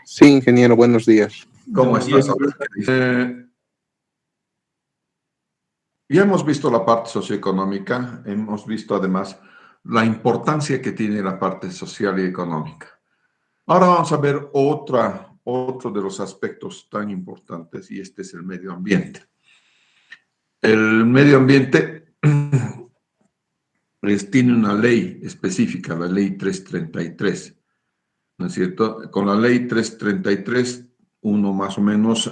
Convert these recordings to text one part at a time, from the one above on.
Sí, ingeniero, buenos días. ¿Cómo estás? Ya hemos visto la parte socioeconómica, hemos visto además la importancia que tiene la parte social y económica. Ahora vamos a ver otro de los aspectos tan importantes, y este es el medio ambiente. El medio ambiente tiene una ley específica, la ley 333, ¿no es cierto? Con la ley 333, uno más o menos,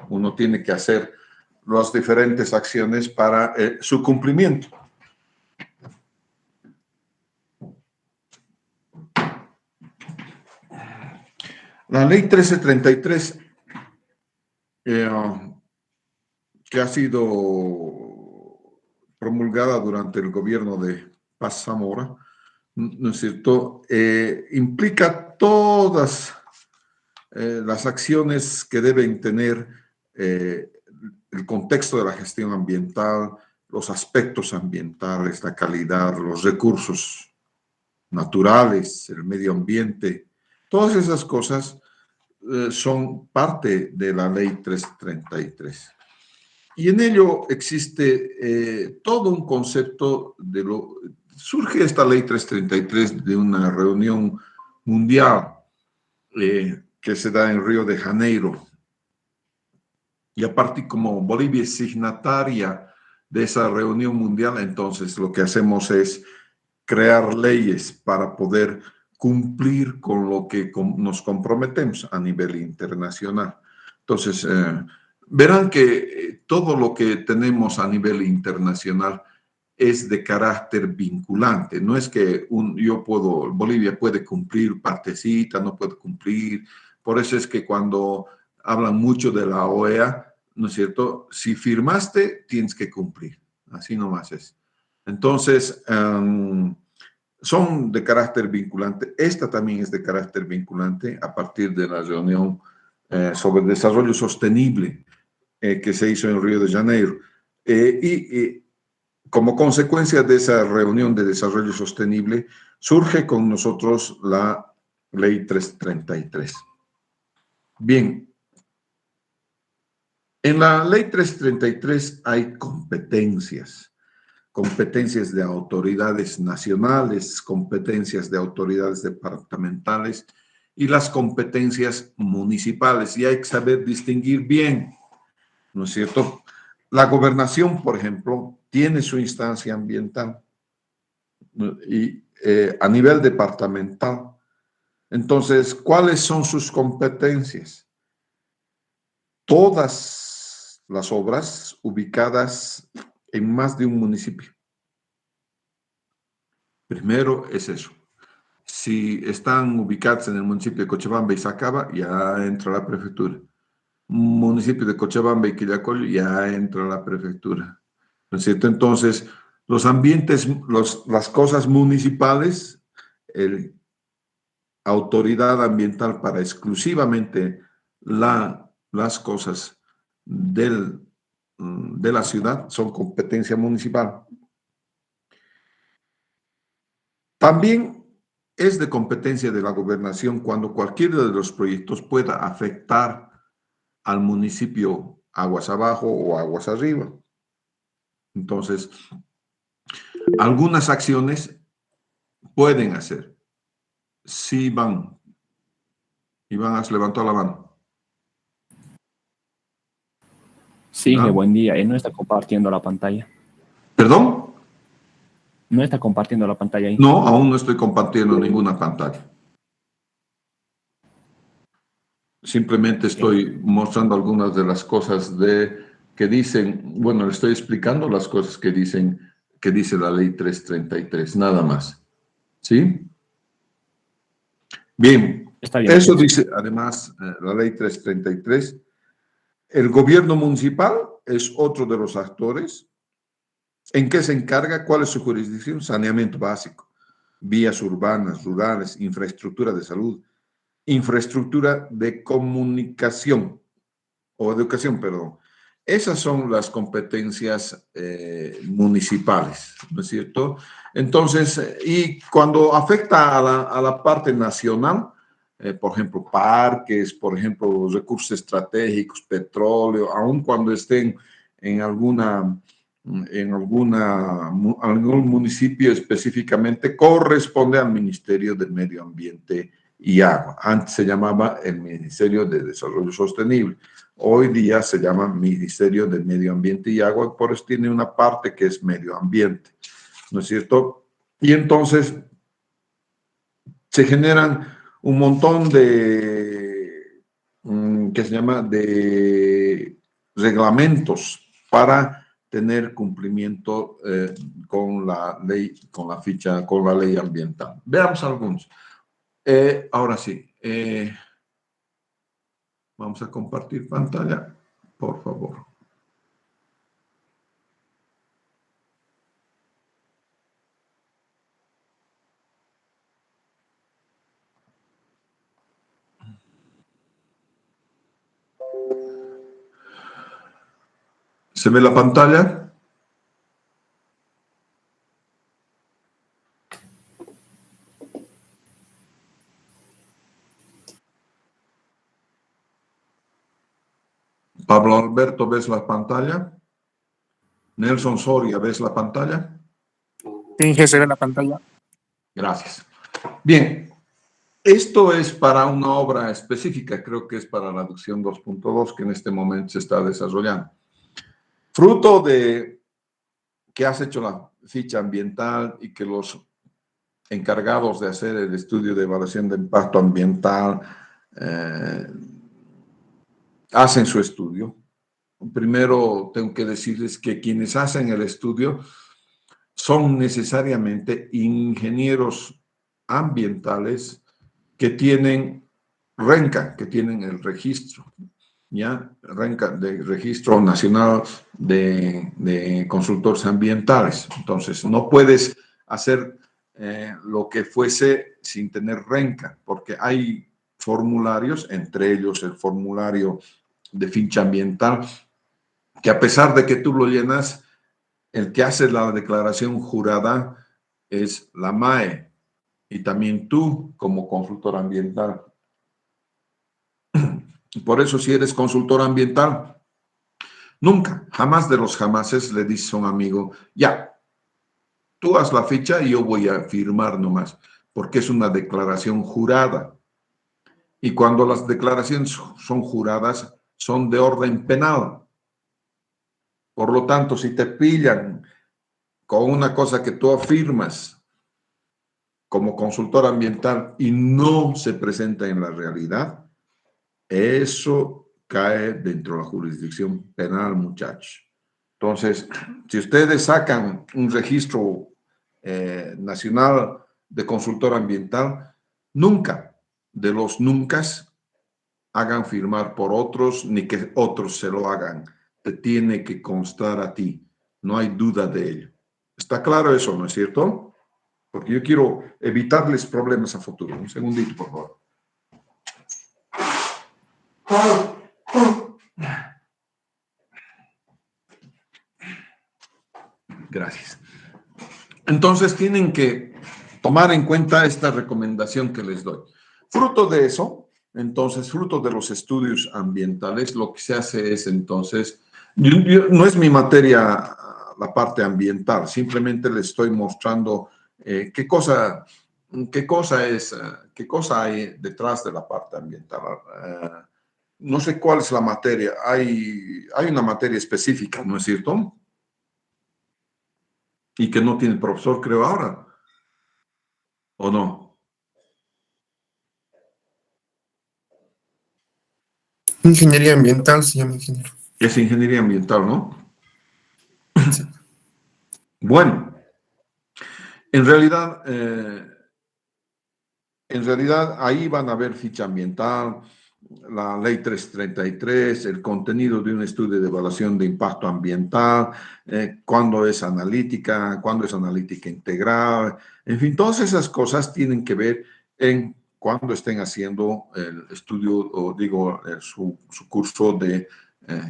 uno tiene que hacer las diferentes acciones para su cumplimiento. La ley 1333, que ha sido promulgada durante el gobierno de Paz Zamora, ¿no es cierto?, implica todas las acciones que deben tener el contexto de la gestión ambiental, los aspectos ambientales, la calidad, los recursos naturales, el medio ambiente. Todas esas cosas son parte de la ley 333. Y en ello existe todo un concepto surge esta ley 333 de una reunión mundial que se da en Río de Janeiro. Y aparte, como Bolivia es signataria de esa reunión mundial, entonces lo que hacemos es crear leyes para poder cumplir con lo que nos comprometemos a nivel internacional. Entonces, verán que todo lo que tenemos a nivel internacional es de carácter vinculante. No es que Bolivia puede cumplir partecita, no puede cumplir. Por eso es que cuando hablan mucho de la OEA, ¿no es cierto? Si firmaste, tienes que cumplir. Así nomás es. Entonces, son de carácter vinculante. Esta también es de carácter vinculante a partir de la reunión sobre desarrollo sostenible que se hizo en Río de Janeiro. Y como consecuencia de esa reunión de desarrollo sostenible, surge con nosotros la ley 333. Bien, en la ley 333 hay competencias de autoridades nacionales, competencias de autoridades departamentales y las competencias municipales. Y hay que saber distinguir bien, ¿no es cierto? La gobernación, por ejemplo, tiene su instancia ambiental y a nivel departamental. Entonces, ¿cuáles son sus competencias? Todas las obras ubicadas en más de un municipio. Primero es eso. Si están ubicados en el municipio de Cochabamba y Sacaba, ya entra la prefectura. Municipio de Cochabamba y Quillacollo, ya entra la prefectura. ¿No es cierto? Entonces, los ambientes, las cosas municipales, autoridad ambiental para exclusivamente las cosas de la ciudad son competencia municipal. También es de competencia de la gobernación cuando cualquiera de los proyectos pueda afectar al municipio aguas abajo o aguas arriba. Entonces, algunas acciones pueden hacer. Sí van. Iván, has levantado la mano. Sí, buen día. No está compartiendo la pantalla. ¿Perdón? No está compartiendo la pantalla ahí. No, aún no estoy compartiendo ninguna pantalla. Simplemente estoy mostrando algunas de las cosas que dicen, bueno, le estoy explicando las cosas que dice la ley 333, nada más. ¿Sí? Bien, está bien, eso dice además la ley 333. El gobierno municipal es otro de los actores. ¿En qué se encarga? ¿Cuál es su jurisdicción? Saneamiento básico, vías urbanas, rurales, infraestructura de salud, infraestructura de comunicación o educación, perdón. Esas son las competencias municipales, ¿no es cierto? Entonces, y cuando afecta a la parte nacional, por ejemplo, parques, por ejemplo, recursos estratégicos, petróleo, aun cuando estén en algún municipio específicamente, corresponde al Ministerio de Medio Ambiente y Agua. Antes se llamaba el Ministerio de Desarrollo Sostenible. Hoy día se llama Ministerio de Medio Ambiente y Agua, por eso tiene una parte que es medio ambiente, ¿no es cierto? Y entonces se generan un montón de, que se llama, de reglamentos para tener cumplimiento con la ley, con la ley ambiental. Veamos algunos. Ahora sí, vamos a compartir pantalla, por favor. ¿Se ve la pantalla? Pablo Alberto, ¿ves la pantalla? Nelson Soria, ¿ves la pantalla? Sí, se ve la pantalla. Gracias. Bien, esto es para una obra específica, creo que es para la adopción 2.2 que en este momento se está desarrollando. Fruto de que has hecho la ficha ambiental y que los encargados de hacer el estudio de evaluación de impacto ambiental hacen su estudio. Primero tengo que decirles que quienes hacen el estudio son necesariamente ingenieros ambientales que tienen RENCA, que tienen el registro, ¿ya? RENCA, de Registro Nacional de Consultores Ambientales. Entonces, no puedes hacer lo que fuese sin tener RENCA, porque hay formularios, entre ellos el formulario de ficha ambiental, que a pesar de que tú lo llenas, el que hace la declaración jurada es la MAE y también tú como consultor ambiental. Por eso, si eres consultor ambiental, nunca, jamás de los jamases le dices a un amigo, ya, tú haz la ficha y yo voy a firmar nomás, porque es una declaración jurada. Y cuando las declaraciones son juradas, son de orden penal. Por lo tanto, si te pillan con una cosa que tú afirmas como consultor ambiental y no se presenta en la realidad, eso cae dentro de la jurisdicción penal, muchachos. Entonces, si ustedes sacan un registro nacional de consultor ambiental, nunca de los nuncas hagan firmar por otros ni que otros se lo hagan. Te tiene que constar a ti. No hay duda de ello. ¿Está claro eso, no es cierto? Porque yo quiero evitarles problemas a futuro. Un segundito, por favor. Gracias. Entonces tienen que tomar en cuenta esta recomendación que les doy. Fruto de eso, entonces, fruto de los estudios ambientales, lo que se hace es entonces, no es mi materia la parte ambiental, simplemente les estoy mostrando qué cosa hay detrás de la parte ambiental. No sé cuál es la materia, hay una materia específica, ¿no es cierto? Y que no tiene el profesor, creo, ahora. ¿O no? Ingeniería ambiental se llama ingeniero. Es ingeniería ambiental, ¿no? Sí. Bueno, en realidad ahí van a ver ficha ambiental, la ley 333, el contenido de un estudio de evaluación de impacto ambiental, cuándo es analítica integral, en fin, todas esas cosas tienen que ver en cuando estén haciendo el estudio, o digo, su curso de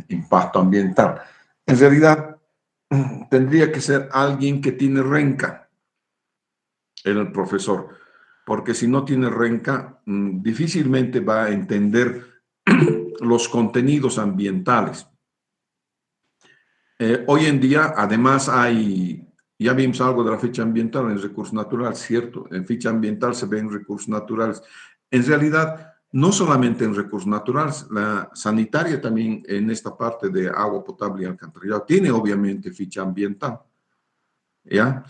impacto ambiental. En realidad, tendría que ser alguien que tiene RENCA, el profesor. porque si no tiene renca, difícilmente va a entender los contenidos ambientales. Hoy en día, además, ya vimos algo de la ficha ambiental en recursos naturales, cierto, en ficha ambiental se ven recursos naturales. En realidad, no solamente en recursos naturales, la sanitaria también en esta parte de agua potable y alcantarillado tiene obviamente ficha ambiental, ¿ya?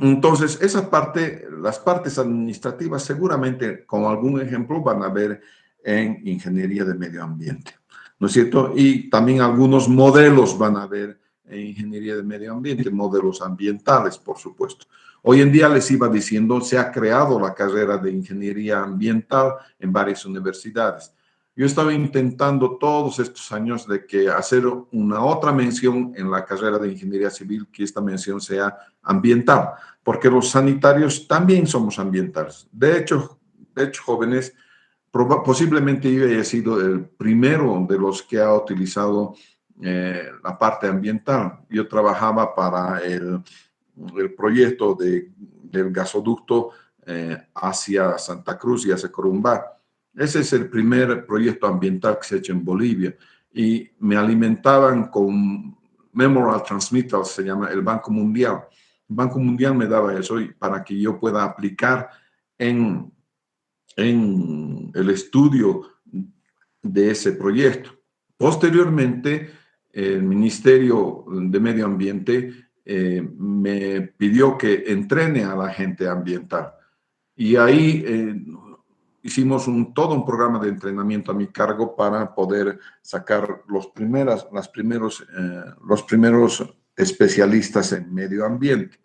Entonces, esa parte, las partes administrativas seguramente, con algún ejemplo, van a ver en ingeniería de medio ambiente, ¿no es cierto? Y también algunos modelos van a ver en ingeniería de medio ambiente, modelos ambientales, por supuesto. Hoy en día les iba diciendo, se ha creado la carrera de ingeniería ambiental en varias universidades. Yo estaba intentando todos estos años de que hacer una otra mención en la carrera de ingeniería civil, que esta mención sea ambiental, porque los sanitarios también somos ambientales. De hecho jóvenes, posiblemente yo haya sido el primero de los que ha utilizado la parte ambiental. Yo trabajaba para el proyecto del gasoducto hacia Santa Cruz y hacia Corumbá. Ese es el primer proyecto ambiental que se ha hecho en Bolivia y me alimentaban con Memorial Transmitter, se llama el Banco Mundial. El Banco Mundial me daba eso para que yo pueda aplicar en el estudio de ese proyecto. Posteriormente, el Ministerio de Medio Ambiente me pidió que entrene a la gente ambiental. Y ahí hicimos todo un programa de entrenamiento a mi cargo para poder sacar los primeros especialistas en medio ambiente.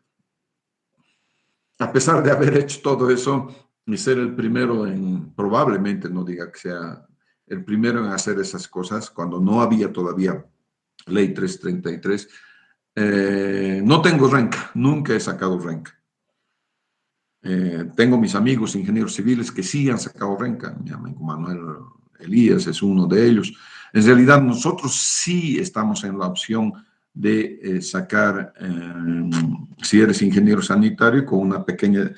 A pesar de haber hecho todo eso y ser el primero probablemente no diga que sea el primero en hacer esas cosas, cuando no había todavía Ley 333, no tengo renca, nunca he sacado renca. Tengo mis amigos ingenieros civiles que sí han sacado renca. Mi amigo Manuel Elías es uno de ellos. En realidad, nosotros sí estamos en la opción de sacar, si eres ingeniero sanitario con una pequeña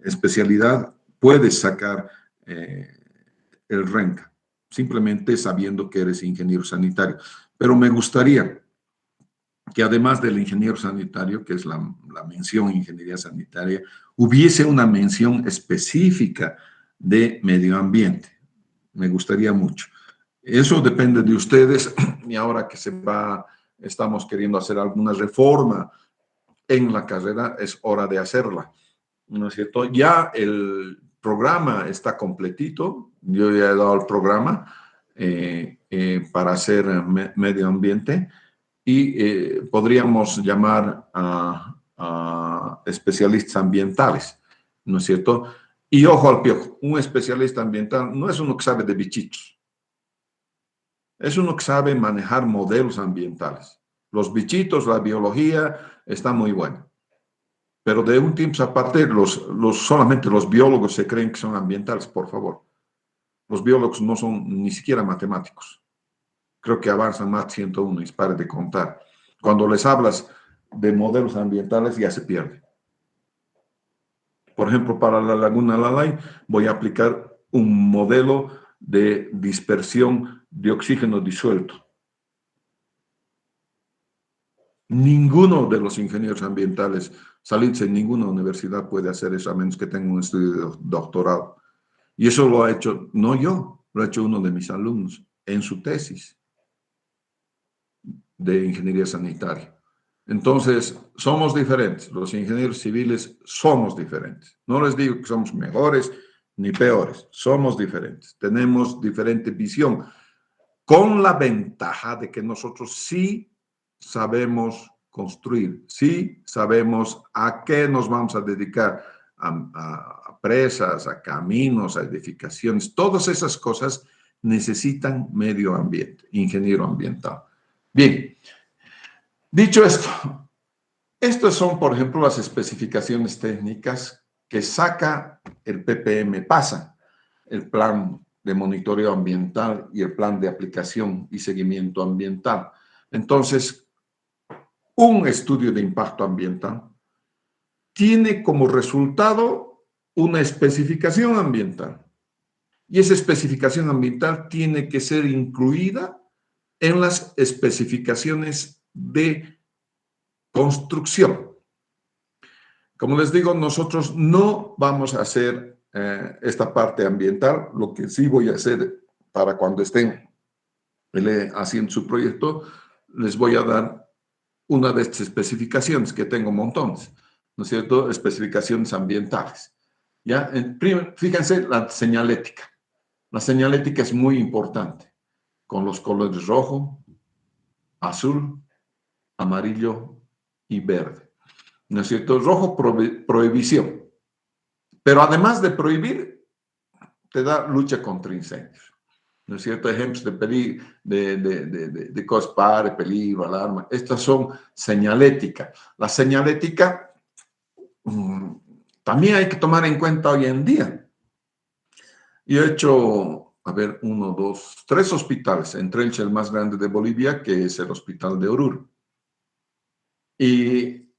especialidad, puedes sacar el renca, simplemente sabiendo que eres ingeniero sanitario. Pero me gustaría que además del ingeniero sanitario, que es la mención ingeniería sanitaria, hubiese una mención específica de medio ambiente. Me gustaría mucho. Eso depende de ustedes y ahora que estamos queriendo hacer alguna reforma en la carrera, es hora de hacerla, ¿no es cierto? Ya el programa está completito, yo ya he dado el programa para hacer medio ambiente, y podríamos llamar a especialistas ambientales, ¿no es cierto? Y ojo al piojo, un especialista ambiental no es uno que sabe de bichitos, es uno que sabe manejar modelos ambientales. Los bichitos, la biología, está muy buena. Pero de un tiempo aparte, solamente los biólogos se creen que son ambientales, por favor. Los biólogos no son ni siquiera matemáticos. Creo que avanzan más 101 y pare de contar. Cuando les hablas de modelos ambientales ya se pierde. Por ejemplo, para la laguna Lalay voy a aplicar un modelo de dispersión de oxígeno disuelto. Ninguno de los ingenieros ambientales salidos en ninguna universidad puede hacer eso a menos que tenga un estudio de doctorado. Y eso lo ha hecho, no yo, lo ha hecho uno de mis alumnos en su tesis de ingeniería sanitaria. Entonces, somos diferentes. Los ingenieros civiles somos diferentes. No les digo que somos mejores ni peores. Somos diferentes. Tenemos diferente visión. Con la ventaja de que nosotros sí sabemos construir, sí sabemos a qué nos vamos a dedicar, a presas, a caminos, a edificaciones. Todas esas cosas necesitan medio ambiente, ingeniero ambiental. Bien, dicho esto, estas son, por ejemplo, las especificaciones técnicas que saca el PPM, PASA, el plan de monitoreo ambiental y el plan de aplicación y seguimiento ambiental. Entonces, un estudio de impacto ambiental tiene como resultado una especificación ambiental. Y esa especificación ambiental tiene que ser incluida en las especificaciones de construcción. Como les digo, nosotros no vamos a hacer esta parte ambiental. Lo que sí voy a hacer para cuando estén haciendo su proyecto, les voy a dar una de estas especificaciones, que tengo montones, ¿no es cierto? Especificaciones ambientales. ¿Ya? Fíjense la señalética. La señalética es muy importante, con los colores rojo, azul, amarillo y verde. ¿No es cierto? Rojo, prohibición. Pero además de prohibir, te da lucha contra incendios. ¿No es cierto? Ejemplos de COSPAR, peligro, alarma. Estas son señalética. La señalética también hay que tomar en cuenta hoy en día. Yo he hecho, 1, 2, 3 hospitales, entre ellos el más grande de Bolivia, que es el Hospital de Oruro. Y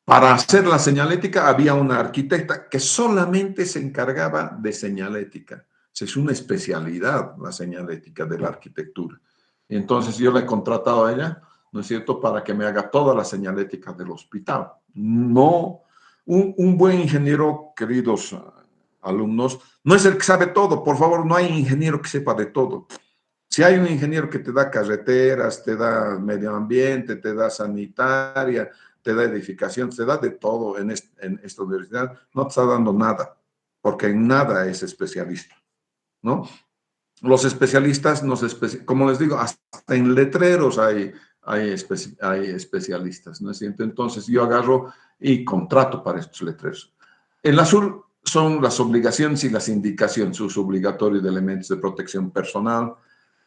para hacer la señalética había una arquitecta que solamente se encargaba de señalética. Es una especialidad la señalética de la arquitectura. Y entonces yo le he contratado a ella, ¿no es cierto?, para que me haga toda la señalética del hospital. No, un buen ingeniero, queridos alumnos, no es el que sabe todo. Por favor, no hay ingeniero que sepa de todo. Si hay un ingeniero que te da carreteras, te da medio ambiente, te da sanitaria, te da edificación, te da de todo en esta universidad, no te está dando nada, porque en nada es especialista, ¿no? Los especialistas, como les digo, hasta en letreros hay especialistas, ¿no es cierto? Entonces yo agarro y contrato para estos letreros. El azul son las obligaciones y las indicaciones, uso obligatorio de elementos de protección personal.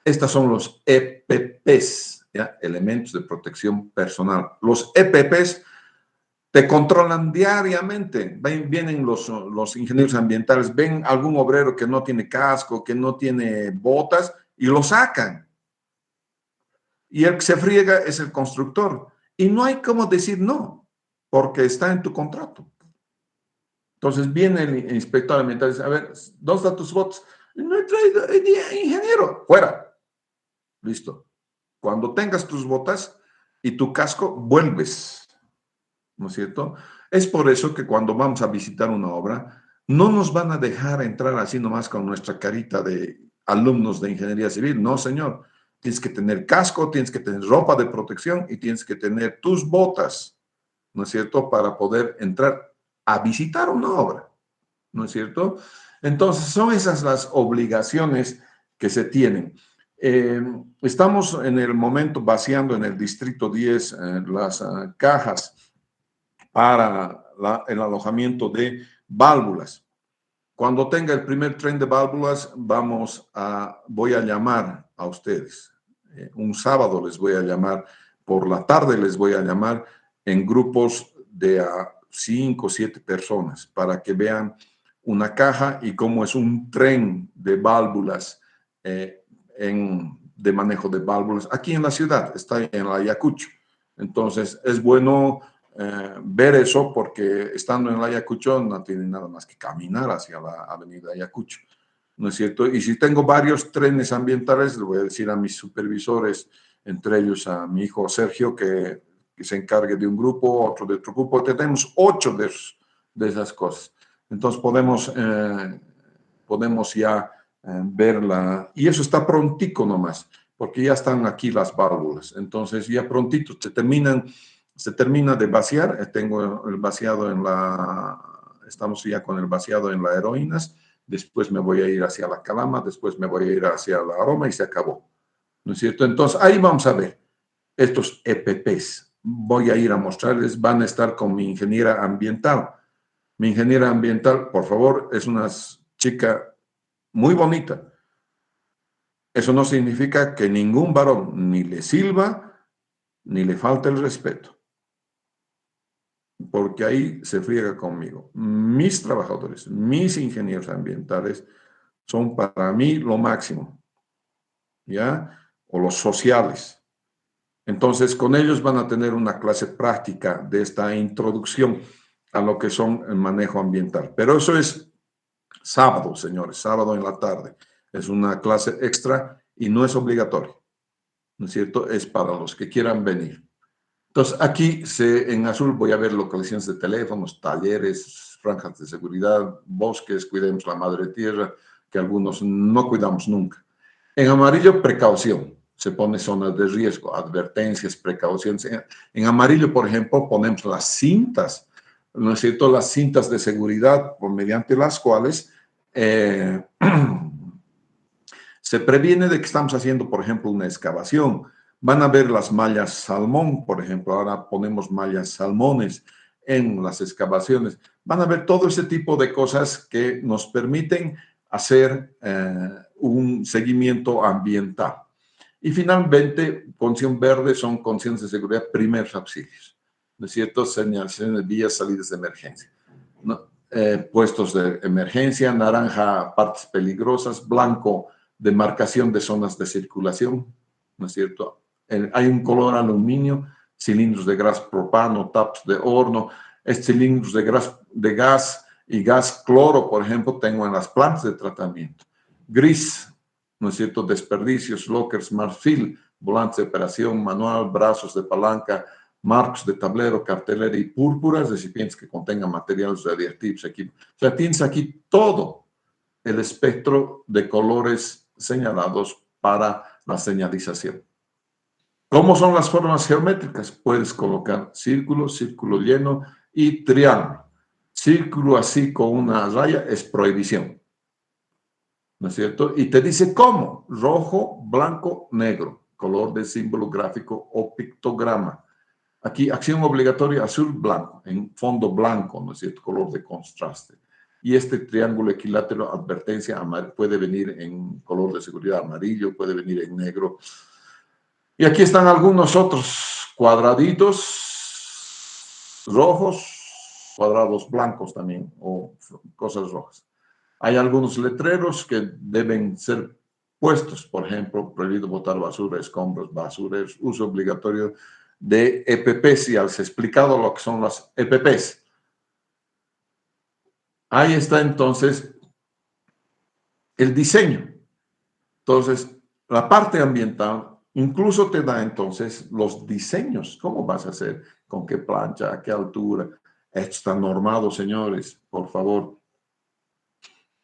Estas son los EPPs, ¿ya? Elementos de protección personal. Los EPPs te controlan diariamente. Vienen los ingenieros ambientales, ven algún obrero que no tiene casco, que no tiene botas, y lo sacan. Y el que se friega es el constructor. Y no hay cómo decir no, porque está en tu contrato. Entonces viene el inspector ambiental y dice, a ver, ¿dónde están tus botas? No he traído, ingeniero, fuera. Listo. Cuando tengas tus botas y tu casco, vuelves, ¿no es cierto? Es por eso que cuando vamos a visitar una obra, no nos van a dejar entrar así nomás con nuestra carita de alumnos de ingeniería civil. No, señor. Tienes que tener casco, tienes que tener ropa de protección y tienes que tener tus botas, ¿no es cierto?, para poder entrar a visitar una obra, ¿no es cierto? Entonces, son esas las obligaciones que se tienen. Estamos en el momento vaciando en el distrito 10 las cajas para el alojamiento de válvulas. Cuando tenga el primer tren de válvulas, voy a llamar a ustedes. Un sábado les voy a llamar, por la tarde les voy a llamar en grupos de 5 o 7 personas para que vean una caja y cómo es un tren de válvulas de manejo de válvulas aquí en la ciudad, está en la Ayacucho. Entonces, es bueno ver eso porque estando en la Ayacucho no tiene nada más que caminar hacia la avenida Ayacucho, ¿no es cierto? Y si tengo varios trenes ambientales, le voy a decir a mis supervisores, entre ellos a mi hijo Sergio, que se encargue de un grupo, otro de otro grupo. Tenemos 8 de esas cosas. Entonces podemos ya verla, y eso está prontico nomás, porque ya están aquí las válvulas. Entonces ya prontito se termina de vaciar. Tengo el vaciado estamos ya con el vaciado en la Heroínas, después me voy a ir hacia la Calama, después me voy a ir hacia la Aroma y se acabó, ¿no es cierto? Entonces ahí vamos a ver estos EPPs. Voy a ir a mostrarles, van a estar con mi ingeniera ambiental. Mi ingeniera ambiental, por favor, es una chica muy bonita. Eso no significa que ningún varón ni le silba ni le falta el respeto, porque ahí se friega conmigo. Mis trabajadores, mis ingenieros ambientales son para mí lo máximo, ¿ya? O los sociales. Entonces, con ellos van a tener una clase práctica de esta introducción a lo que son el manejo ambiental. Pero eso es sábado, señores, sábado en la tarde. Es una clase extra y no es obligatorio, ¿no es cierto? Es para los que quieran venir. Entonces, aquí en azul voy a ver localizaciones de teléfonos, talleres, franjas de seguridad, bosques, cuidemos la madre tierra, que algunos no cuidamos nunca. En amarillo, precaución. Se pone zonas de riesgo, advertencias, precauciones. En amarillo, por ejemplo, ponemos las cintas, ¿no es cierto? Las cintas de seguridad mediante las cuales se previene de que estamos haciendo, por ejemplo, una excavación. Van a ver las mallas salmón, por ejemplo. Ahora ponemos mallas salmones en las excavaciones. Van a ver todo ese tipo de cosas que nos permiten hacer un seguimiento ambiental. Y finalmente, condición verde son condiciones de seguridad, primeros auxilios, ¿no es cierto? Señalizaciones de vías, salidas de emergencia, ¿no? Puestos de emergencia, naranja, partes peligrosas, blanco, demarcación de zonas de circulación, ¿no es cierto? Hay un color aluminio, cilindros de gas propano, taps de horno, cilindros de gas y gas cloro, por ejemplo, tengo en las plantas de tratamiento. Gris, ¿no es cierto? Desperdicios, lockers, marfil, volantes de operación, manual, brazos de palanca, marcos de tablero, cartelera y púrpuras, recipientes que contengan materiales radiactivos. Aquí. O sea, tienes aquí todo el espectro de colores señalados para la señalización. ¿Cómo son las formas geométricas? Puedes colocar círculo, círculo lleno y triángulo. Círculo así con una raya es prohibición, ¿no es cierto? Y te dice cómo: rojo, blanco, negro, color de símbolo gráfico o pictograma. Aquí, acción obligatoria, azul, blanco, en fondo blanco, ¿no es cierto? Color de contraste. Y este triángulo equilátero, advertencia, puede venir en color de seguridad amarillo, puede venir en negro. Y aquí están algunos otros cuadraditos rojos, cuadrados blancos también, o cosas rojas. Hay algunos letreros que deben ser puestos, por ejemplo, prohibido botar basura, escombros, basureros, uso obligatorio de EPPs. Ya les he explicado lo que son las EPPs. Ahí está entonces el diseño. Entonces, la parte ambiental incluso te da entonces los diseños. ¿Cómo vas a hacer? ¿Con qué plancha? ¿A qué altura? Esto está normado, señores, por favor.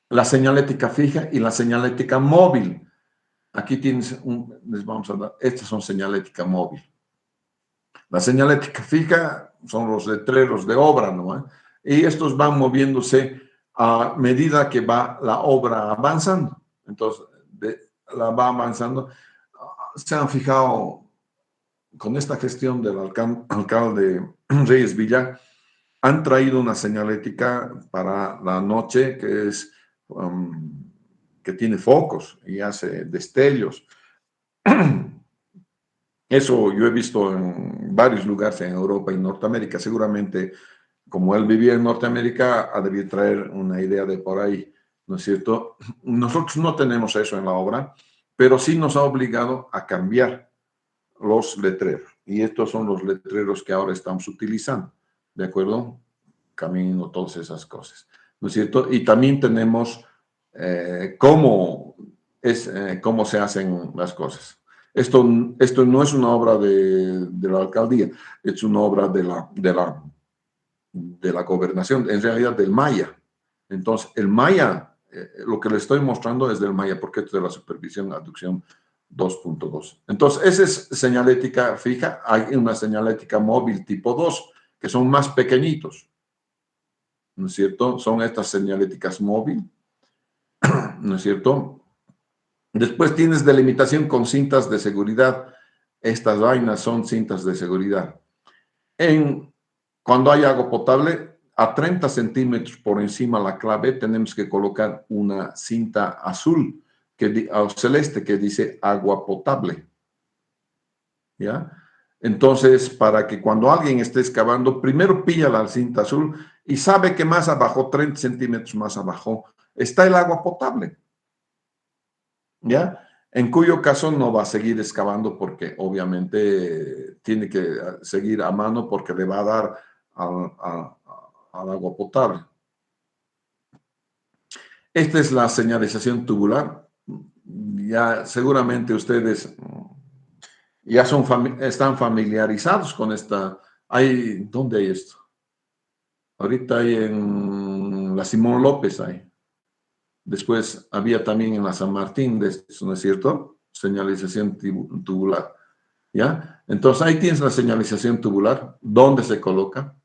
La señalética fija y la señalética móvil. Aquí tienes les vamos a dar, estas son señalética móvil. La señalética fija son los letreros de obra, ¿no? Y estos van moviéndose a medida que va la obra avanzando. Entonces, la va avanzando. Se han fijado con esta gestión del alcalde Reyes Villa, han traído una señalética para la noche que es que tiene focos y hace destellos. Eso yo he visto en varios lugares en Europa y Norteamérica. Seguramente, como él vivía en Norteamérica, ha debido traer una idea de por ahí, ¿no es cierto? Nosotros no tenemos eso en la obra, pero sí nos ha obligado a cambiar los letreros. Y estos son los letreros que ahora estamos utilizando, ¿de acuerdo? Camino, todas esas cosas, ¿no es cierto? Y también tenemos cómo se hacen las cosas. Esto no es una obra de la alcaldía, es una obra de la gobernación, en realidad del Maya. Entonces, el Maya, lo que le estoy mostrando es del Maya, porque esto es de la supervisión, aducción 2.2. Entonces, esa es señalética fija. Hay una señalética móvil tipo 2, que son más pequeñitos, ¿no es cierto? Son estas señaléticas móvil, ¿no es cierto? Después tienes delimitación con cintas de seguridad. Estas vainas son cintas de seguridad. Cuando hay agua potable, a 30 centímetros por encima de la clave, tenemos que colocar una cinta azul o celeste que dice agua potable. ¿Ya? Entonces, para que cuando alguien esté excavando, primero pilla la cinta azul y sabe que más abajo, 30 centímetros más abajo, está el agua potable. ¿Ya? En cuyo caso no va a seguir excavando porque obviamente tiene que seguir a mano porque le va a dar al agua potable. Esta es la señalización tubular. Ya seguramente ustedes ya están familiarizados con esta. ¿Dónde hay esto? Ahorita hay en la Simón López hay. Después había también en la San Martín, ¿no es cierto? Señalización tubular. ¿Ya? Entonces ahí tienes la señalización tubular, dónde se coloca,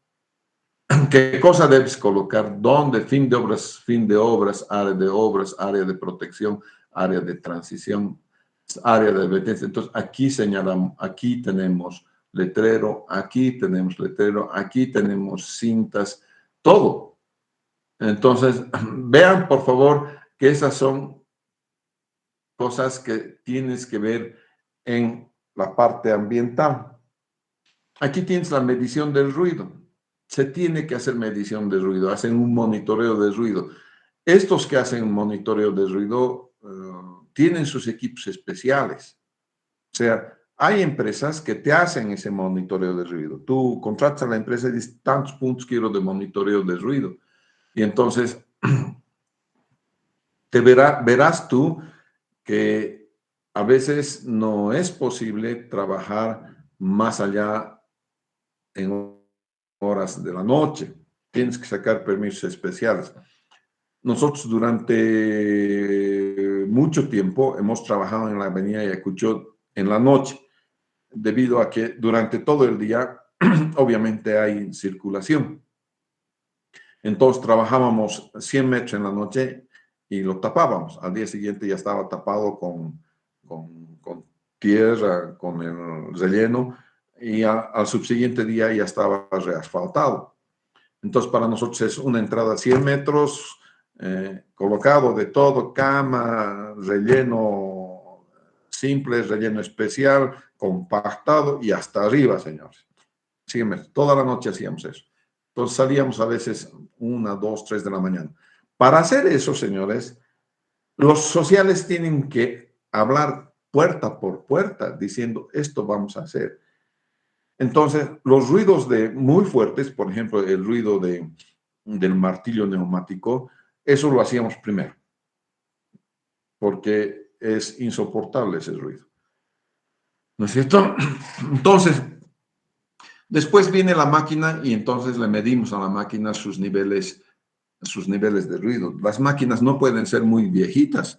qué cosa debes colocar, dónde, fin de obras, área de protección, área de transición, área de advertencia. Entonces aquí señalamos, aquí tenemos letrero, aquí tenemos cintas, todo. Entonces, vean por favor que esas son cosas que tienes que ver en la parte ambiental. Aquí tienes la medición del ruido. Se tiene que hacer medición de ruido, hacen un monitoreo de ruido. Estos que hacen un monitoreo de ruido tienen sus equipos especiales. O sea, hay empresas que te hacen ese monitoreo de ruido. Tú contratas a la empresa y dices, tantos puntos quiero de monitoreo de ruido. Y entonces, verás tú que a veces no es posible trabajar más allá en horas de la noche. Tienes que sacar permisos especiales. Nosotros durante mucho tiempo hemos trabajado en la avenida Ayacucho en la noche, debido a que durante todo el día obviamente hay circulación. Entonces trabajábamos 100 metros en la noche y lo tapábamos. Al día siguiente ya estaba tapado con tierra, con el relleno, y al subsiguiente día ya estaba reasfaltado. Entonces para nosotros es una entrada a 100 metros, colocado de todo, cama, relleno simple, relleno especial, compactado y hasta arriba, señores. 100 metros. Toda la noche hacíamos eso. Entonces salíamos a veces 1, 2, 3 de la mañana. Para hacer eso, señores, los sociales tienen que hablar puerta por puerta diciendo esto vamos a hacer. Entonces, los ruidos muy fuertes, por ejemplo, el ruido del martillo neumático, eso lo hacíamos primero, porque es insoportable ese ruido. ¿No es cierto? Entonces, después viene la máquina y entonces le medimos a la máquina sus niveles de ruido. Las máquinas no pueden ser muy viejitas,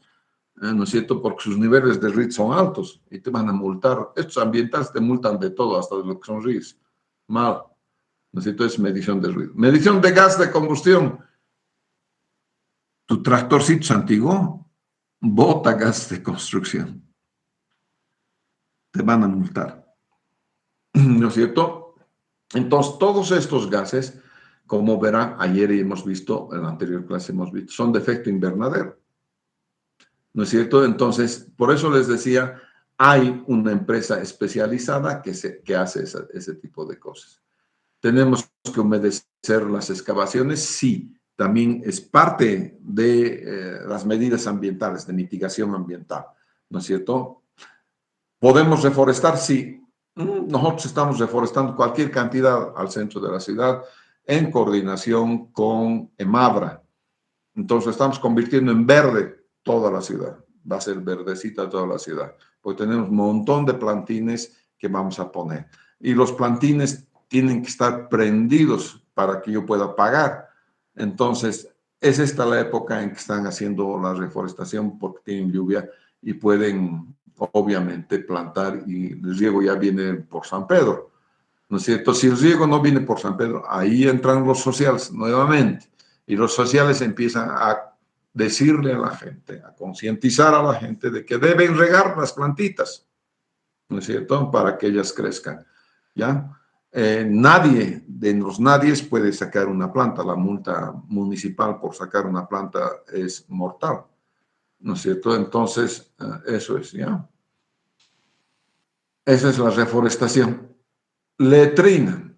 ¿no es cierto? Porque sus niveles de ruido son altos y te van a multar. Estos ambientales te multan de todo, hasta de lo que sonríes. Mal. ¿No es cierto? Es medición de ruido. Medición de gas de combustión. Tu tractorcito antiguo bota gas de construcción. Te van a multar. ¿No es cierto? Entonces, todos estos gases, como verán, ayer hemos visto, en la anterior clase hemos visto, son de efecto invernadero. ¿No es cierto? Entonces, por eso les decía, hay una empresa especializada que hace ese tipo de cosas. ¿Tenemos que humedecer las excavaciones? Sí, también es parte de las medidas ambientales, de mitigación ambiental, ¿no es cierto? ¿Podemos reforestar? Sí. Nosotros estamos reforestando cualquier cantidad al centro de la ciudad en coordinación con EMABRA. Entonces estamos convirtiendo en verde toda la ciudad. Va a ser verdecita toda la ciudad, porque tenemos un montón de plantines que vamos a poner. Y los plantines tienen que estar prendidos para que yo pueda pagar. Entonces, es esta la época en que están haciendo la reforestación porque tienen lluvia y pueden, obviamente, plantar, y el riego ya viene por San Pedro, ¿no es cierto? Si el riego no viene por San Pedro, ahí entran los sociales nuevamente, y los sociales empiezan a decirle a la gente, a concientizar a la gente de que deben regar las plantitas, ¿no es cierto? Para que ellas crezcan, ¿ya? Nadie de los nadies puede sacar una planta. La multa municipal por sacar una planta es mortal, ¿no es cierto? Entonces, eso es, ¿ya? Esa es la reforestación. Letrina.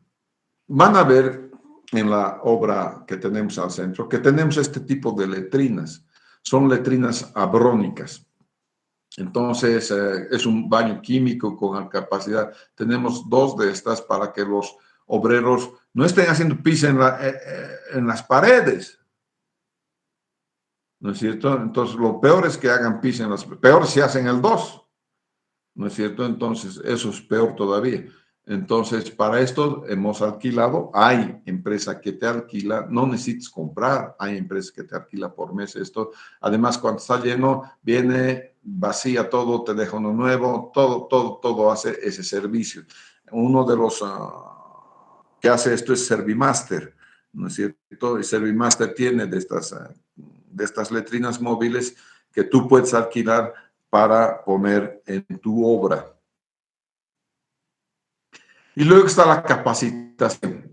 Van a ver en la obra que tenemos al centro que tenemos este tipo de letrinas. Son letrinas abrónicas. Entonces, es un baño químico con capacidad. Tenemos 2 de estas para que los obreros no estén haciendo pis en las paredes. ¿No es cierto? Entonces, lo peor es que hagan pis en las paredes. Peor si hacen el 2. ¿No es cierto? Entonces, eso es peor todavía. Entonces, para esto hemos alquilado. Hay empresa que te alquila, no necesitas comprar. Hay empresa que te alquila por mes esto. Además, cuando está lleno, viene, vacía todo, te deja uno nuevo, todo hace ese servicio. Uno de los que hace esto es Servimaster, ¿no es cierto? Y Servimaster tiene de estas letrinas móviles que tú puedes alquilar para poner en tu obra. Y luego está la capacitación.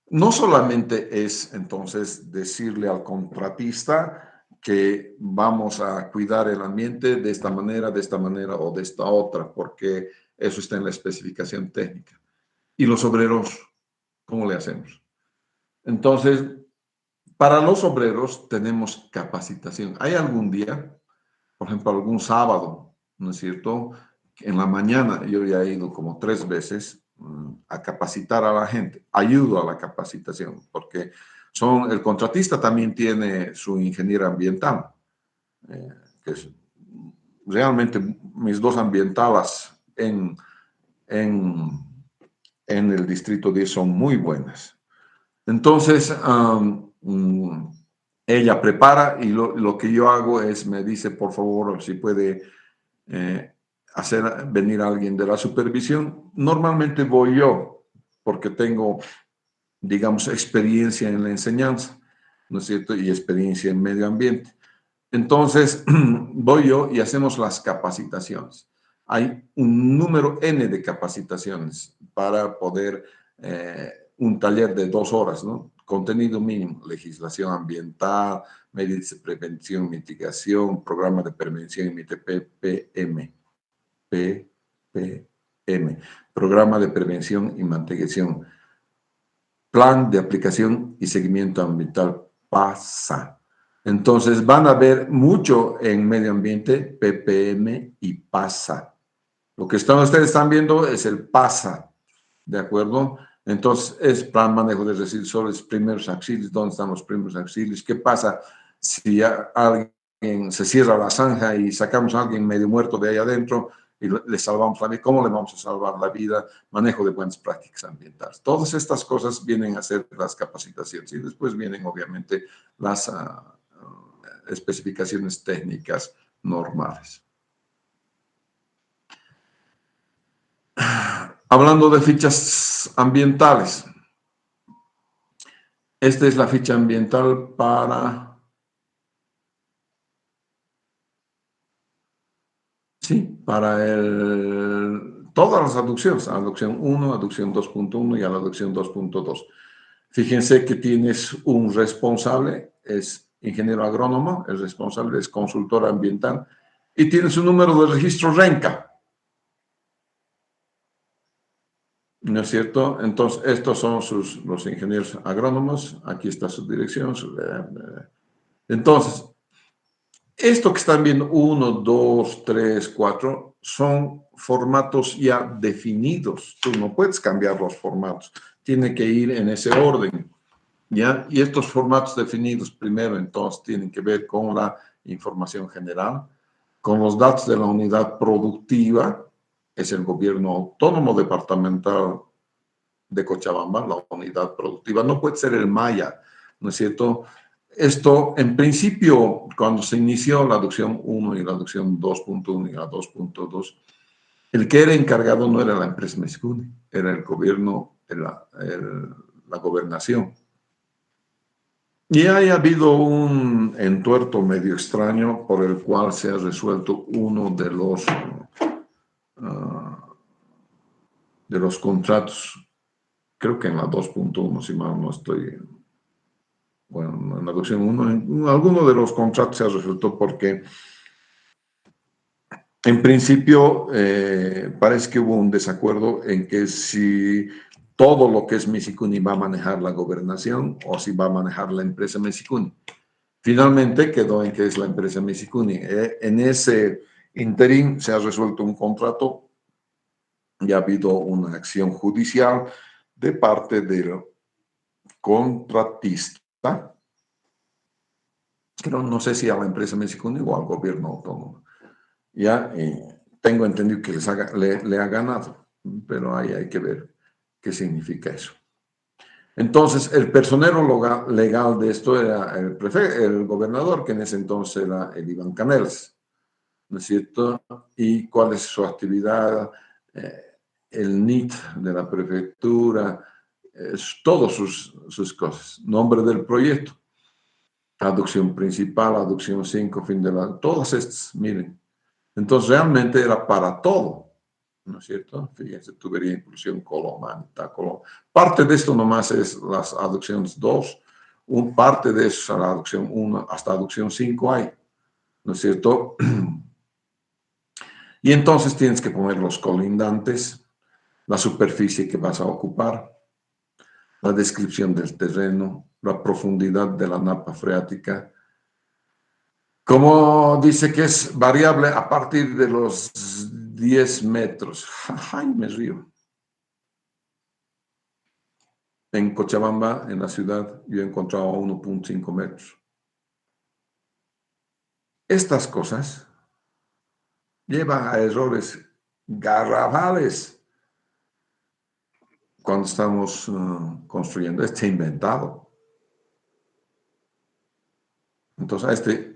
No solamente es entonces decirle al contratista que vamos a cuidar el ambiente de esta manera o de esta otra, porque eso está en la especificación técnica. ¿Y los obreros, cómo le hacemos? Entonces, para los obreros tenemos capacitación. ¿Hay algún día, por ejemplo, algún sábado, ¿no es cierto? En la mañana yo ya he ido como 3 veces a capacitar a la gente. Ayudo a la capacitación porque el contratista también tiene su ingeniero ambiental, que es realmente mis 2 ambientalas en el Distrito 10 son muy buenas. Entonces, ella prepara y lo que yo hago es, me dice, por favor, si puede hacer venir a alguien de la supervisión. Normalmente voy yo, porque tengo, digamos, experiencia en la enseñanza, ¿no es cierto? Y experiencia en medio ambiente. Entonces, voy yo y hacemos las capacitaciones. Hay un número N de capacitaciones para poder, un taller de 2 horas, ¿no? Contenido mínimo, legislación ambiental, medidas de prevención y mitigación, programa de prevención y PPM, programa de prevención y mitigación, plan de aplicación y seguimiento ambiental, PASA. Entonces van a ver mucho en medio ambiente, PPM y PASA. Lo que ustedes están viendo es el PASA, ¿de acuerdo? Entonces es plan manejo de residuos sólidos, primeros auxilios. ¿Dónde están los primeros auxilios? ¿Qué pasa si alguien se cierra la zanja y sacamos a alguien medio muerto de ahí adentro y le salvamos la vida? ¿Cómo le vamos a salvar la vida? Manejo de buenas prácticas ambientales. Todas estas cosas vienen a ser las capacitaciones y después vienen obviamente las especificaciones técnicas normales. Hablando de fichas ambientales, esta es la ficha ambiental para, todas las aducciones, aducción 1, aducción 2.1 y a la aducción 2.2. Fíjense que tienes un responsable, es ingeniero agrónomo, el responsable es consultor ambiental y tienes un número de registro RENCA. ¿No es cierto? Entonces, estos son los ingenieros agrónomos. Aquí está su dirección. Entonces, esto que están viendo, 1, 2, 3, 4, son formatos ya definidos. Tú no puedes cambiar los formatos. Tiene que ir en ese orden, ¿ya? Y estos formatos definidos primero, entonces, tienen que ver con la información general, con los datos de la unidad productiva, es el gobierno autónomo departamental de Cochabamba, la unidad productiva. No puede ser el Maya, ¿no es cierto? Esto, en principio, cuando se inició la aducción 1 y la aducción 2.1 y la 2.2, el que era encargado no era la empresa Mexicuni, era el gobierno, la gobernación. Y ha habido un entuerto medio extraño por el cual se ha resuelto uno de los contratos, creo que en la 2.1, si mal no estoy, bueno, en la aducción 1, alguno de los contratos se ha resuelto porque en principio parece que hubo un desacuerdo en que si todo lo que es Mexicuni va a manejar la gobernación o si va a manejar la empresa Mexicuni. Finalmente quedó en que es la empresa Mexicuni. En ese interín se ha resuelto un contrato ya ha habido una acción judicial de parte del contratista, que no sé si a la empresa Mexicuni o al gobierno autónomo. Ya tengo entendido que le ha ganado, pero ahí hay que ver qué significa eso. Entonces, el personero legal de esto era el gobernador, que en ese entonces era el Iván Canelas, ¿no es cierto? Y cuál es su actividad, el NIT de la prefectura, todas sus cosas. Nombre del proyecto, aducción principal, aducción 5, fin de la... Todas estas, miren. Entonces, realmente era para todo, ¿no es cierto? Fíjense, tubería, inclusión, coloma, coloma. Parte de esto nomás es las aducciones 2, parte de eso es la aducción 1, hasta aducción 5 hay, ¿no es cierto? Y entonces tienes que poner los colindantes, la superficie que vas a ocupar, la descripción del terreno, la profundidad de la napa freática. Como dice que es variable a partir de los 10 metros. Ay, me río. En Cochabamba, en la ciudad, yo he encontrado 1.5 metros. Estas cosas llevan a errores garrafales cuando estamos construyendo. Este inventado. Entonces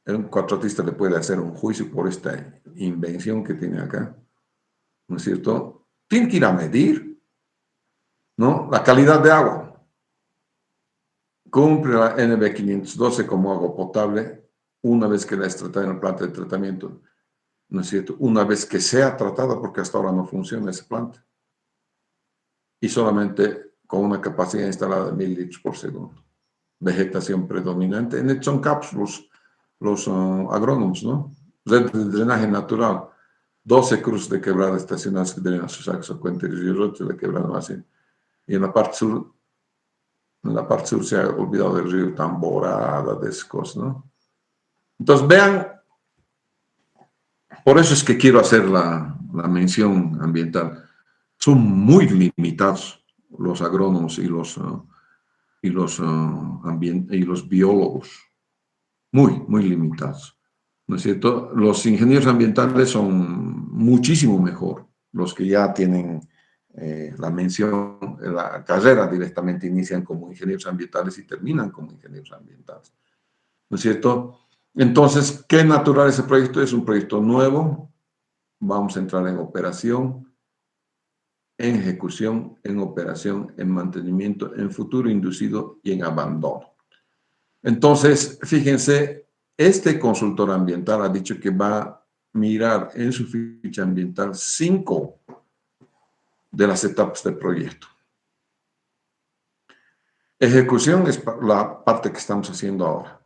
un contratista le puede hacer un juicio por esta invención que tiene acá, ¿no es cierto? Tiene que ir a medir, ¿no? La calidad de agua. Cumple la NB 512 como agua potable una vez que la es tratada en la planta de tratamiento, ¿no es cierto? Una vez que sea tratada, porque hasta ahora no funciona esa planta. Y solamente con una capacidad instalada de 1000 litros por segundo. Vegetación predominante. En hecho son cápsulas los agrónomos, ¿no? Red de drenaje natural. 12 cruces de quebrada estacionadas que drenan sus aguas cuenta y río Roche, la quebrada más. Y en la parte sur se ha olvidado del río Tamborada, de esas cosas, ¿no? Entonces, vean, por eso es que quiero hacer la mención ambiental. Son muy limitados los agrónomos y los biólogos. Muy limitados. ¿No es cierto? Los ingenieros ambientales son muchísimo mejor. Los que ya tienen la mención, la carrera directamente inician como ingenieros ambientales y terminan como ingenieros ambientales. ¿No es cierto? Entonces, ¿qué natural ese proyecto? Es un proyecto nuevo. Vamos a entrar en operación, en ejecución, en operación, en mantenimiento, en futuro inducido y en abandono. Entonces, fíjense, este consultor ambiental ha dicho que va a mirar en su ficha ambiental 5 de las etapas del proyecto. Ejecución es la parte que estamos haciendo ahora.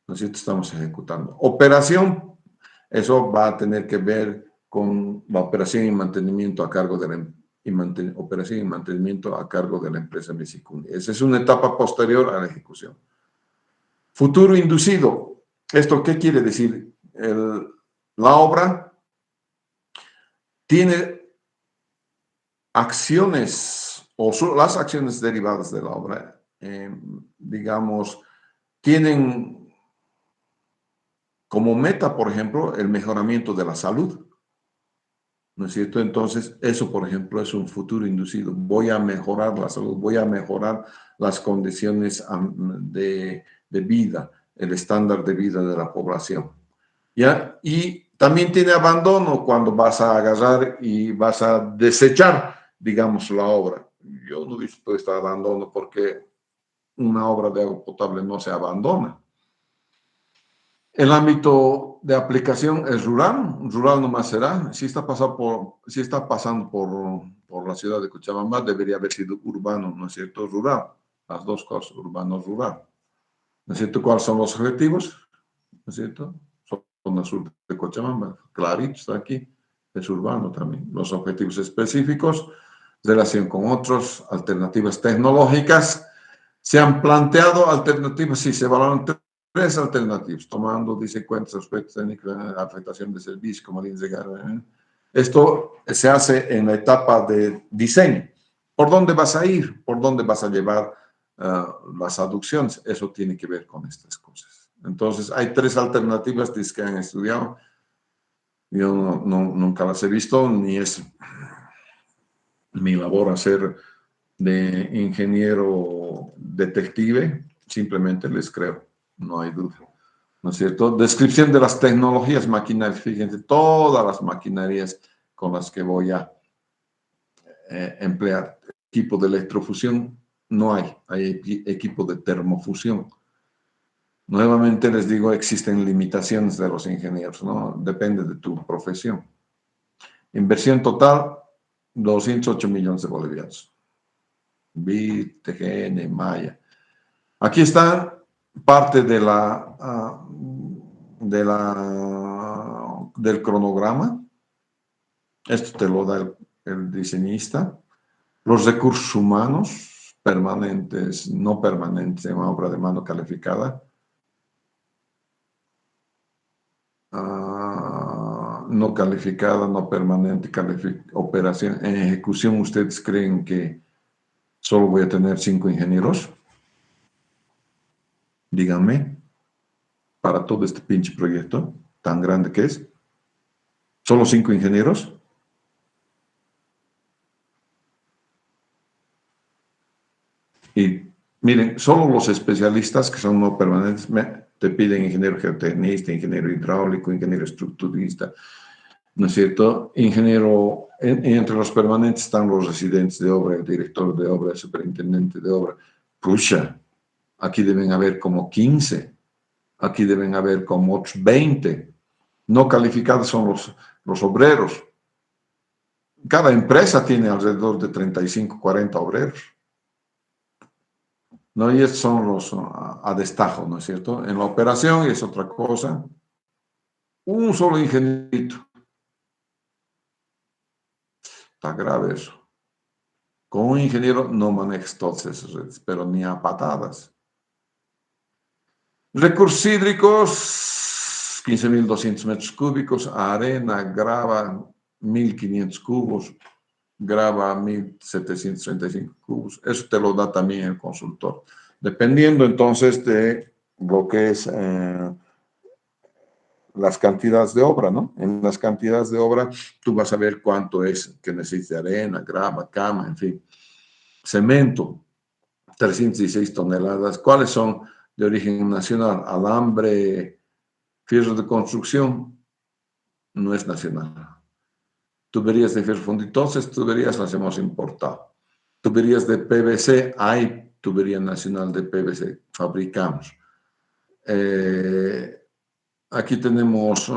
¿No es cierto? Estamos ejecutando. Operación, eso va a tener que ver con la operación y mantenimiento a cargo de la empresa Mexicuni. Esa es una etapa posterior a la ejecución. Futuro inducido. ¿Esto qué quiere decir? La obra tiene acciones o las acciones derivadas de la obra, digamos, tienen como meta, por ejemplo, el mejoramiento de la salud. ¿No es cierto? Entonces, eso, por ejemplo, es un futuro inducido. Voy a mejorar la salud, voy a mejorar las condiciones de vida, el estándar de vida de la población. ¿Ya? Y también tiene abandono cuando vas a agarrar y vas a desechar, digamos, la obra. Yo no he visto este abandono porque una obra de agua potable no se abandona. El ámbito de aplicación es rural nomás será. Si está pasando por la ciudad de Cochabamba, debería haber sido urbano, ¿no es cierto? Rural. Las dos cosas, urbano-rural. ¿No es cierto? ¿Cuáles son los objetivos? ¿No es cierto? Zona sur de Cochabamba, clarito está aquí, es urbano también. Los objetivos específicos, relación con otros, alternativas tecnológicas. Se han planteado alternativas, sí, se valoran 3 alternativas, tomando, dice, cuentas, aspectos técnicos, afectación de servicios, como dice, Esto se hace en la etapa de diseño. ¿Por dónde vas a ir? ¿Por dónde vas a llevar las aducciones? Eso tiene que ver con estas cosas. Entonces, hay 3 alternativas que han estudiado. Yo nunca las he visto, ni es mi labor hacer de ingeniero detective. Simplemente les creo, no hay duda. ¿No es cierto? Descripción de las tecnologías maquinarias. Fíjense, todas las maquinarias con las que voy a emplear. Equipo de electrofusión no hay. Hay equipo de termofusión. Nuevamente les digo, existen limitaciones de los ingenieros, ¿no? Depende de tu profesión. Inversión total, 208 millones de bolivianos. BID, TGN, Maya. Aquí está parte del cronograma. Esto te lo da el diseñista. Los recursos humanos, permanentes, no permanentes, en obra de mano calificada. No calificada, no permanente, operación. En ejecución, ¿ustedes creen que solo voy a tener 5 ingenieros? Díganme, para todo este pinche proyecto tan grande que es, ¿solo 5 ingenieros? Y miren, solo los especialistas que son no permanentes te piden ingeniero geotecnista, ingeniero hidráulico, ingeniero estructurista, ¿no es cierto? Ingeniero, entre los permanentes están los residentes de obra, el director de obra, el superintendente de obra. Pucha, aquí deben haber como 15, aquí deben haber como otros 20. No calificados son los obreros. Cada empresa tiene alrededor de 35, 40 obreros. ¿No? Y estos son los a destajo, ¿no es cierto? En la operación es otra cosa. Un solo ingenierito. Está grave eso. Con un ingeniero no manejas todas esas redes, pero ni a patadas. Recursos hídricos, 15.200 metros cúbicos, arena, grava, 1.500 cubos, grava 1.735 cubos. Eso te lo da también el consultor. Dependiendo entonces de lo que es las cantidades de obra, ¿no? En las cantidades de obra tú vas a ver cuánto es que necesitas de arena, grava, cama, en fin. Cemento, 316 toneladas. ¿Cuáles son de origen nacional? Alambre, fierro de construcción, no es nacional. Tuberías de fierro fundido, entonces tuberías las hemos importado. Tuberías de PVC, hay tubería nacional de PVC, fabricamos. Aquí tenemos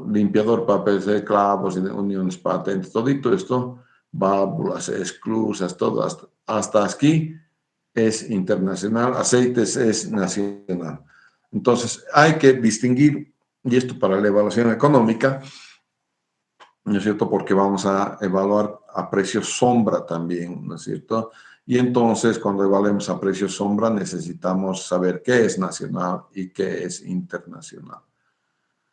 limpiador para PVC, clavos, uniones patentes, todito esto, válvulas, esclusas, todo hasta aquí es internacional, aceites es nacional. Entonces hay que distinguir, y esto para la evaluación económica, ¿no es cierto? Porque vamos a evaluar a precio sombra también, ¿no es cierto? Y entonces, cuando evaluemos a precio sombra, necesitamos saber qué es nacional y qué es internacional,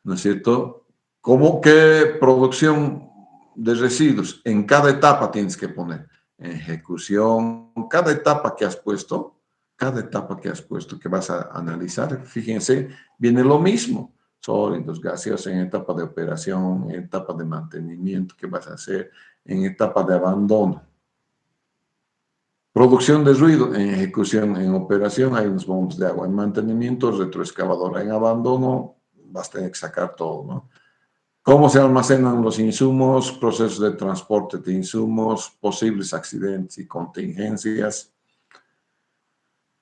¿no es cierto? ¿Cómo qué producción de residuos? En cada etapa tienes que poner ejecución, cada etapa que has puesto, que vas a analizar, fíjense, viene lo mismo. Sólidos, gaseosos, en etapa de operación, en etapa de mantenimiento, ¿qué vas a hacer? En etapa de abandono. Producción de ruido, en ejecución, en operación, hay unos bombos de agua. En mantenimiento, retroexcavadora. En abandono, vas a tener que sacar todo, ¿no? ¿Cómo se almacenan los insumos? Procesos de transporte de insumos, posibles accidentes y contingencias.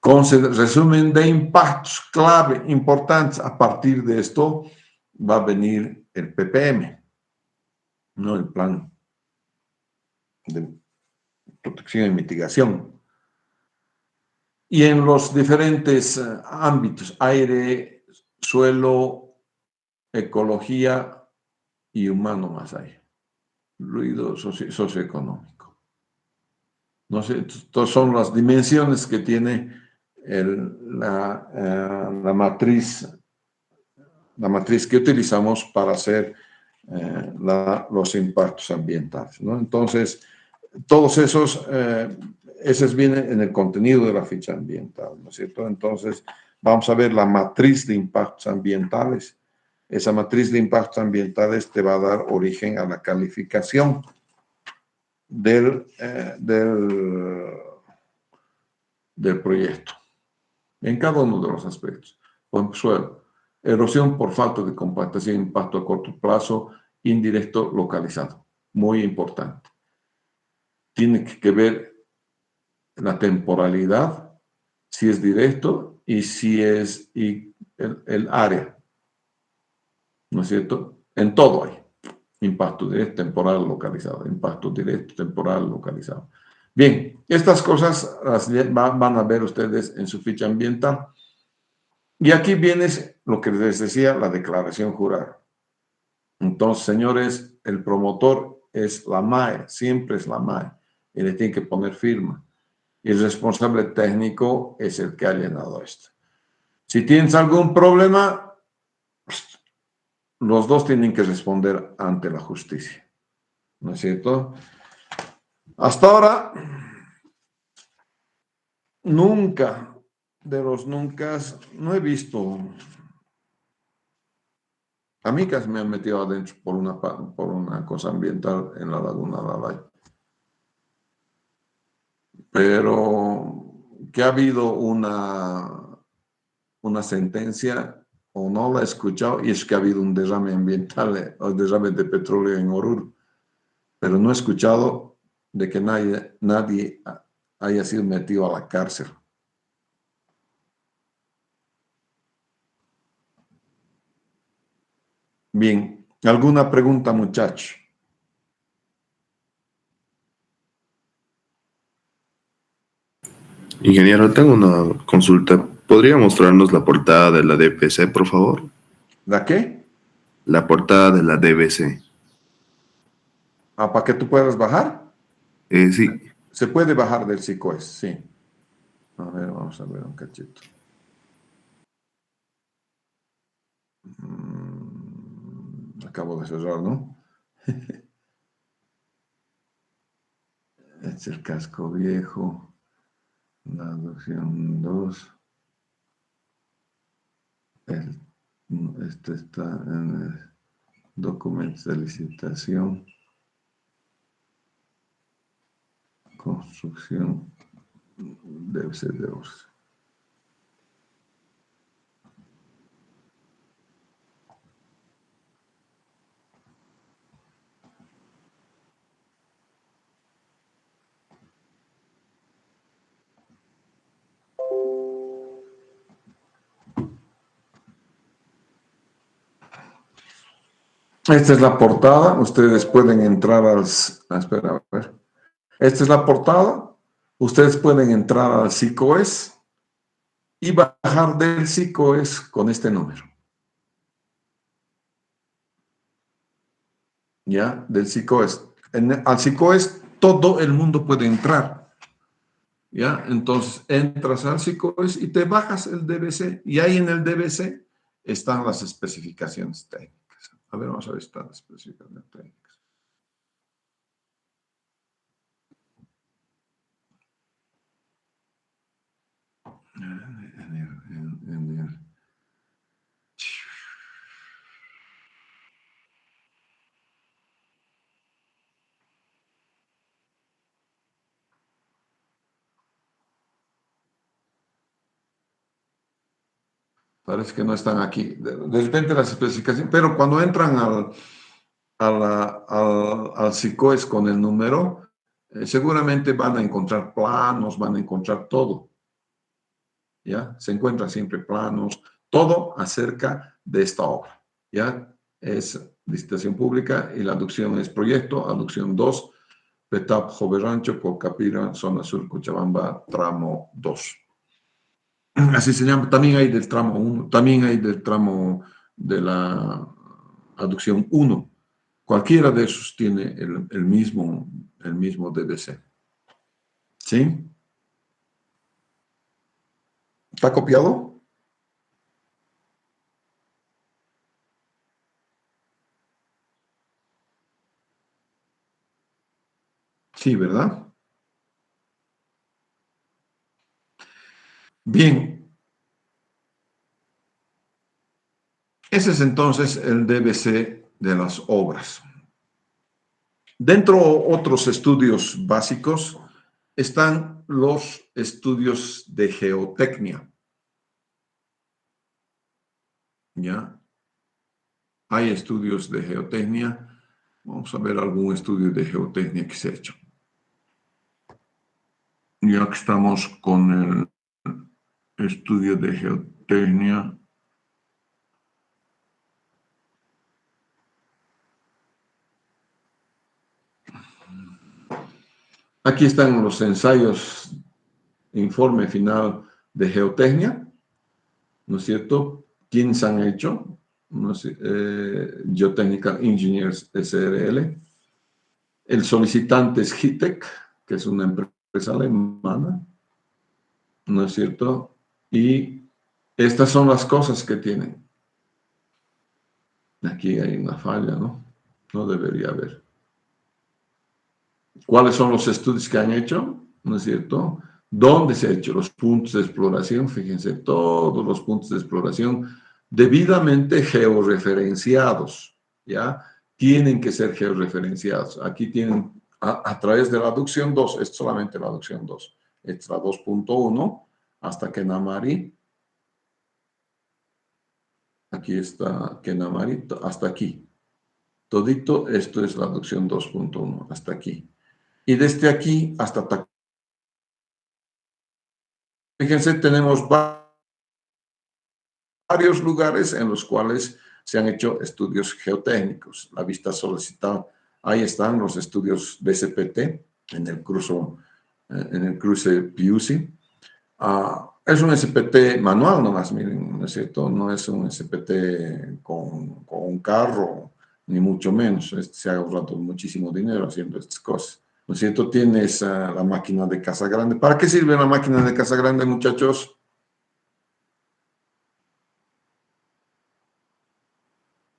Resumen de impactos clave, importantes. A partir de esto va a venir el PPM, ¿no? El plan de protección y mitigación. Y en los diferentes ámbitos, aire, suelo, ecología y humano más hay. Ruido socioeconómico. No sé, estas son las dimensiones que tiene la matriz que utilizamos para hacer los impactos ambientales, ¿no? Entonces, todos esos vienen en el contenido de la ficha ambiental, ¿no es cierto? Entonces, vamos a ver la matriz de impactos ambientales. Esa matriz de impactos ambientales te va a dar origen a la calificación del proyecto, en cada uno de los aspectos. Por ejemplo, suelo, erosión por falta de compactación, impacto a corto plazo, indirecto localizado. Muy importante. Tiene que ver la temporalidad, si es directo y si es el área. ¿No es cierto? En todo hay impacto directo, temporal, localizado. Impacto directo, temporal, localizado. Bien, estas cosas las van a ver ustedes en su ficha ambiental. Y aquí viene lo que les decía, la declaración jurada. Entonces, señores, el promotor es la MAE, siempre es la MAE, y le tiene que poner firma. Y el responsable técnico es el que ha llenado esto. Si tienes algún problema, los dos tienen que responder ante la justicia. ¿No es cierto? Hasta ahora, nunca, de los nunca, no he visto. A mí casi me han metido adentro por una cosa ambiental en la laguna Lalay. Pero que ha habido una sentencia, o no la he escuchado, y es que ha habido un derrame ambiental o derrame de petróleo en Oruro. Pero no he escuchado de que nadie haya sido metido a la cárcel. Bien, ¿alguna pregunta, muchacho? Ingeniero, tengo una consulta. ¿Podría mostrarnos la portada de la DBC, por favor? ¿La qué? La portada de la DBC. Ah, ¿para que tú puedas bajar? Sí. Se puede bajar del SICOES, sí. A ver, vamos a ver un cachito. Acabo de cerrar, ¿no? Es el casco viejo. La adopción 2. Este está en el documento de licitación. Construcción. Debe ser de Orce. Esta es la portada. Ustedes pueden entrar espera, a ver. Esta es la portada. Ustedes pueden entrar al SICOES y bajar del SICOES con este número. ¿Ya? Del SICOES. Al SICOES todo el mundo puede entrar. ¿Ya? Entonces entras al SICOES y te bajas el DBC. Y ahí en el DBC están las especificaciones técnicas. A ver, vamos a ver, están las especificaciones técnicas. Parece que no están aquí. De repente las especificaciones, pero cuando entran al SICOES con el número, seguramente van a encontrar planos, van a encontrar todo. ¿Ya? Se encuentran siempre planos, todo acerca de esta obra. ¿Ya? Es licitación pública y la aducción es proyecto, aducción 2, Petap Joverancho, Cocapira, zona sur, Cochabamba, tramo 2. Así se llama. También hay del tramo 1, también hay del tramo de la aducción 1. Cualquiera de esos tiene el mismo DDC. ¿Sí? ¿Está copiado? Sí, ¿verdad? Bien. Ese es entonces el DBC de las obras. Dentro de otros estudios básicos están los estudios de geotecnia. ¿Ya? Hay estudios de geotecnia. Vamos a ver algún estudio de geotecnia que se ha hecho. Ya que estamos con el estudio de geotecnia. Aquí están los ensayos, informe final de geotecnia, ¿no es cierto? ¿Quiénes han hecho? No sé, Geotechnical Engineers SRL. El solicitante es HITEC, que es una empresa alemana, ¿no es cierto? Y estas son las cosas que tienen. Aquí hay una falla, ¿no? No debería haber. ¿Cuáles son los estudios que han hecho? ¿No es cierto? ¿Dónde se han hecho los puntos de exploración? Fíjense, todos los puntos de exploración debidamente georreferenciados, ¿ya? Tienen que ser georreferenciados. Aquí tienen, a través de la aducción 2, es solamente la aducción 2, es la 2.1, hasta Kenamari. Aquí está Kenamari, hasta aquí. Todito, esto es la aducción 2.1, hasta aquí. Y desde aquí hasta acá. Fíjense, tenemos varios lugares en los cuales se han hecho estudios geotécnicos. La vista solicitada, ahí están los estudios de SPT en el cruce Piusi. Es un SPT manual nomás, miren, ¿no es cierto? No es un SPT con un carro, ni mucho menos. Se ha ahorrado muchísimo dinero haciendo estas cosas. ¿No es cierto? Tienes la máquina de Casa Grande. ¿Para qué sirve la máquina de Casa Grande, muchachos?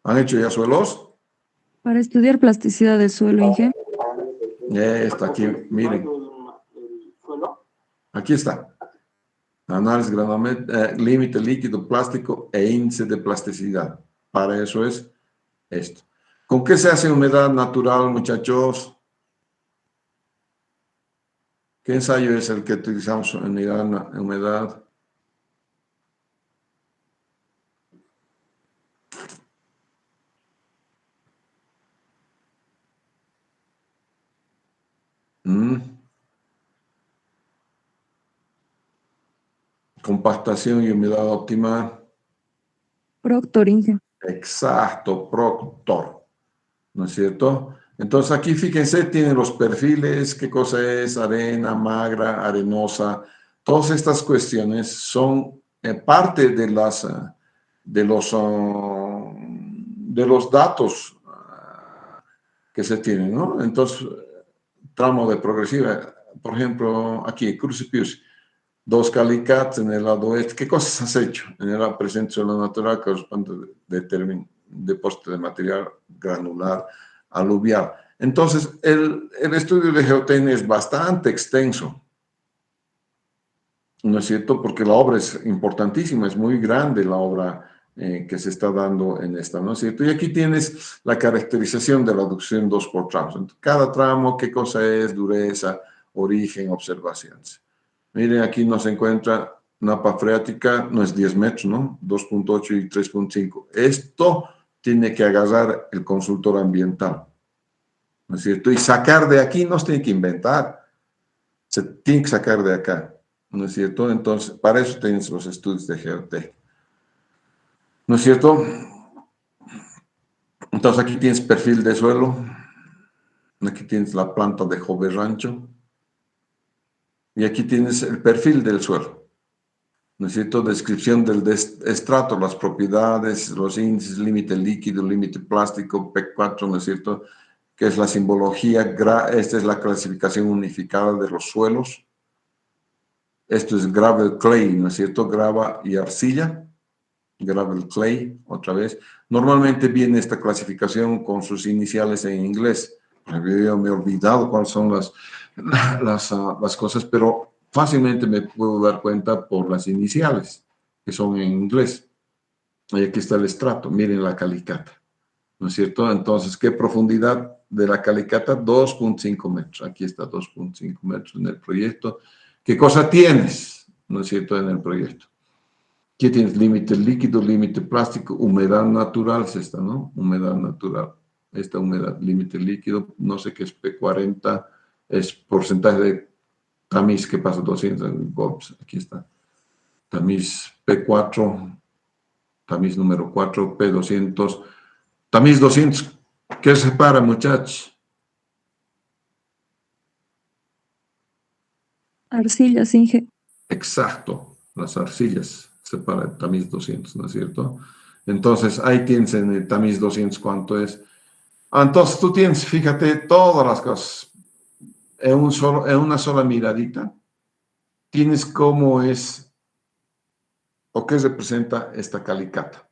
¿Han hecho ya suelos? Para estudiar plasticidad del suelo, Inge. Está aquí, miren. Aquí está. Análisis límite líquido plástico e índice de plasticidad. Para eso es esto. ¿Con qué se hace humedad natural, muchachos? ¿Qué ensayo es el que utilizamos en humedad? Compactación y humedad óptima. Proctor, Inge. Exacto, Proctor. ¿No es cierto? Entonces aquí fíjense, tienen los perfiles, qué cosa es arena, magra, arenosa. Todas estas cuestiones son parte de los datos que se tienen, ¿no? Entonces, tramo de progresiva, por ejemplo, aquí, Cruce Piusi, 2 Calicats en el lado oeste. ¿Qué cosas has hecho? En el presente suelo natural corresponde a depósito de material granular aluvial. Entonces, el estudio de geotecnia es bastante extenso, ¿no es cierto? Porque la obra es importantísima, es muy grande la obra que se está dando en esta, ¿no es cierto? Y aquí tienes la caracterización de la aducción 2 por tramos. Entonces, cada tramo, qué cosa es, dureza, origen, observaciones. Miren, aquí nos encuentra napa freática, no es 10 metros, ¿no? 2.8 y 3.5. Esto tiene que agarrar el consultor ambiental, ¿no es cierto? Y sacar de aquí, no se tiene que inventar, se tiene que sacar de acá, ¿no es cierto? Entonces, para eso tienes los estudios de geotecnia, ¿no es cierto? Entonces, aquí tienes perfil de suelo, aquí tienes la planta de Jove Rancho, y aquí tienes el perfil del suelo, ¿no es cierto? Descripción del estrato, las propiedades, los índices, límite líquido, límite plástico, P4, ¿no es cierto? Que es la simbología, esta es la clasificación unificada de los suelos. Esto es gravel clay, ¿no es cierto? Grava y arcilla, gravel clay, otra vez. Normalmente viene esta clasificación con sus iniciales en inglés, me he olvidado cuáles son las cosas, pero fácilmente me puedo dar cuenta por las iniciales, que son en inglés. Y aquí está el estrato, miren la calicata, ¿no es cierto? Entonces, ¿qué profundidad de la calicata? 2.5 metros. Aquí está 2.5 metros en el proyecto. ¿Qué cosa tienes, no es cierto, en el proyecto? ¿Qué tienes? Límite líquido, límite plástico, humedad natural es esta, ¿no? Humedad natural. Esta humedad, límite líquido, no sé qué es P40, es porcentaje de tamiz que pasa 200 golpes. Aquí está. Tamiz P4, tamiz número 4, P200, tamiz 200. ¿Qué separa, muchachos? Arcillas, Inge. Exacto, las arcillas separa el tamiz 200, ¿no es cierto? Entonces, ahí tienes en el tamiz 200 cuánto es. Entonces, tú tienes, fíjate, todas las cosas en una sola miradita. Tienes cómo es o qué representa esta calicata.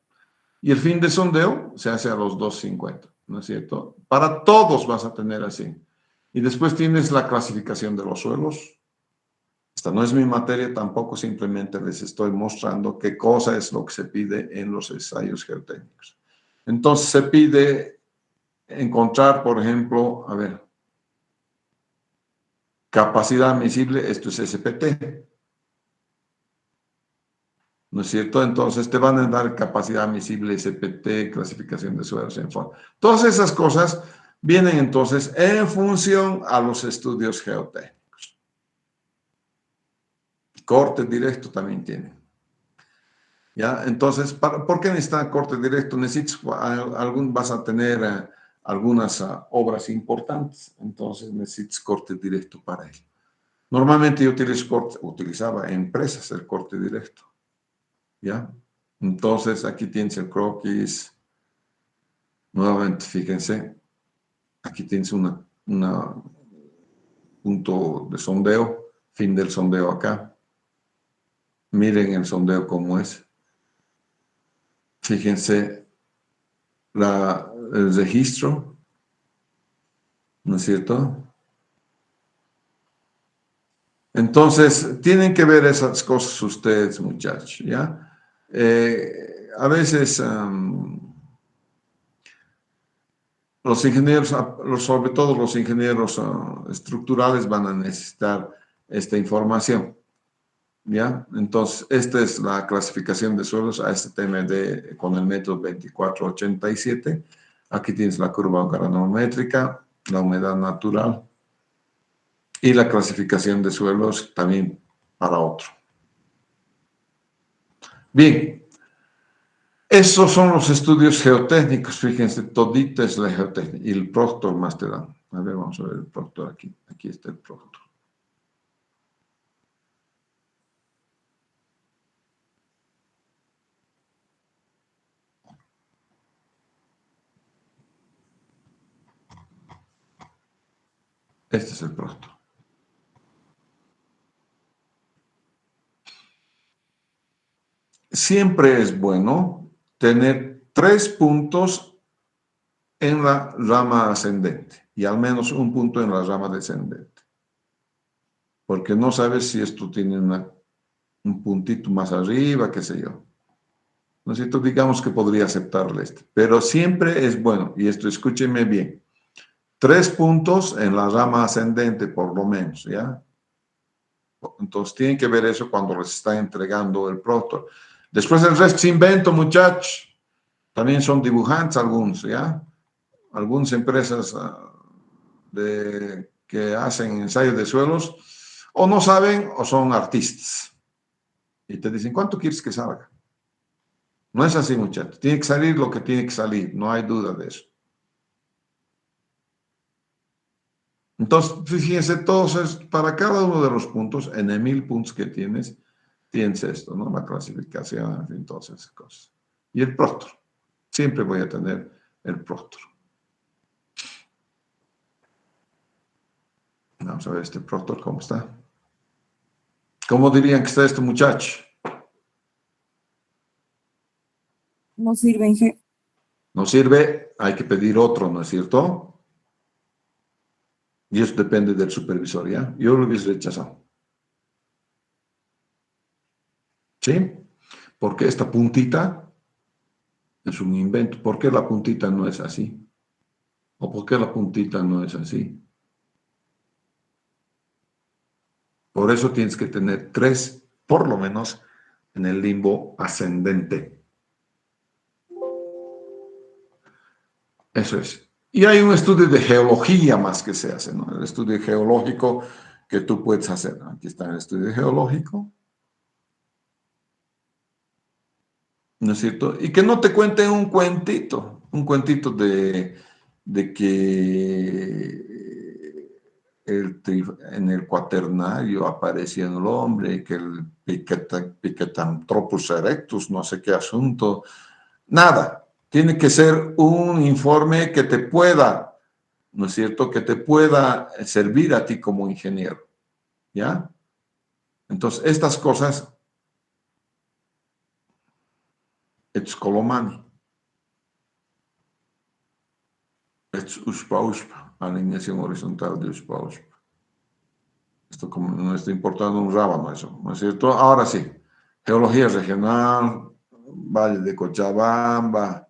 Y el fin de sondeo se hace a los 250, ¿no es cierto? Para todos vas a tener así. Y después tienes la clasificación de los suelos. Esta no es mi materia tampoco, simplemente les estoy mostrando qué cosa es lo que se pide en los ensayos geotécnicos. Entonces se pide encontrar, por ejemplo, a ver, capacidad admisible, esto es SPT. ¿No es cierto? Entonces te van a dar capacidad admisible, SPT, clasificación de suelos en forma. Todas esas cosas vienen entonces en función a los estudios geotécnicos. Corte directo también tiene. ¿Ya? Entonces, ¿por qué necesitas corte directo? Vas a tener algunas obras importantes, entonces necesitas corte directo para ello. Normalmente yo utilizaba en empresas el corte directo. ¿Ya? Entonces, aquí tienes el croquis. Nuevamente, fíjense, aquí tienes un punto de sondeo, fin del sondeo acá. Miren el sondeo cómo es. Fíjense el registro, ¿no es cierto? Entonces, tienen que ver esas cosas ustedes, muchachos, ¿ya? A veces los ingenieros, sobre todo los ingenieros estructurales, van a necesitar esta información. ¿Ya? Entonces, esta es la clasificación de suelos ASTM con el método 2487. Aquí tienes la curva granométrica, la humedad natural y la clasificación de suelos también para otro. Bien, esos son los estudios geotécnicos. Fíjense, todita es la geotécnica. Y el Proctor más te dan. A ver, vamos a ver el Proctor aquí. Aquí está el Proctor. Este es el Proctor. Siempre es bueno tener 3 puntos en la rama ascendente y al menos un punto en la rama descendente. Porque no sabes si esto tiene un puntito más arriba, qué sé yo. ¿No es cierto? Digamos que podría aceptarle este. Pero siempre es bueno, y esto escúchenme bien, 3 puntos en la rama ascendente por lo menos, ¿ya? Entonces tienen que ver eso cuando les está entregando el Proctor. Después el resto se invento, muchachos. También son dibujantes algunos, ¿ya? Algunas empresas que hacen ensayos de suelos o no saben o son artistas. Y te dicen, ¿cuánto quieres que salga? No es así, muchachos. Tiene que salir lo que tiene que salir. No hay duda de eso. Entonces, fíjense, todos para cada uno de los puntos, en el 1000 puntos que tienes esto, ¿no? La clasificación, en fin, todas esas cosas. Y el Proctor. Siempre voy a tener el Proctor. Vamos a ver este Proctor, ¿cómo está? ¿Cómo dirían que está este muchacho? No sirve, Inge. No sirve, hay que pedir otro, ¿no es cierto? Y eso depende del supervisor, ¿ya? Yo lo hubiese rechazado. ¿Sí? Porque esta puntita es un invento. ¿Por qué la puntita no es así? ¿O por qué la puntita no es así? Por eso tienes que tener 3, por lo menos, en el limbo ascendente. Eso es. Y hay un estudio de geología más que se hace, ¿no? El estudio geológico que tú puedes hacer. Aquí está el estudio geológico. ¿No es cierto? Y que no te cuenten un cuentito de que en el cuaternario aparecía el hombre, que el Pithecanthropus erectus, no sé qué asunto. Nada. Tiene que ser un informe que te pueda, ¿no es cierto?, que te pueda servir a ti como ingeniero, ¿ya? Entonces, estas cosas, es Colomani, es USPA, alineación horizontal de USPA. Esto como no está importando un rábano eso, ¿no es cierto? Ahora sí, geología regional, Valle de Cochabamba,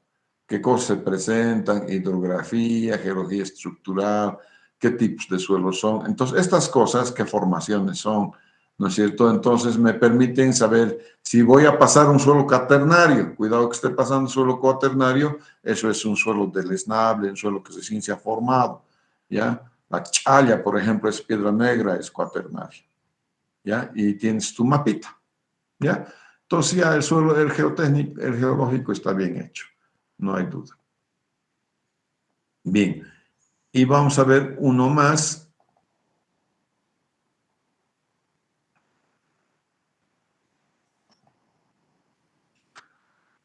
qué cosas se presentan, hidrografía, geología estructural, qué tipos de suelos son. Entonces, estas cosas, qué formaciones son, ¿no es cierto? Entonces, me permiten saber si voy a pasar un suelo cuaternario. Cuidado que esté pasando un suelo cuaternario, eso es un suelo deleznable, un suelo que recién se ha formado, ¿ya? La challa, por ejemplo, es piedra negra, es cuaternario, ¿ya? Y tienes tu mapita, ¿ya? Entonces, ya el suelo, el geotécnico, el geológico está bien hecho. No hay duda. Bien, y vamos a ver uno más.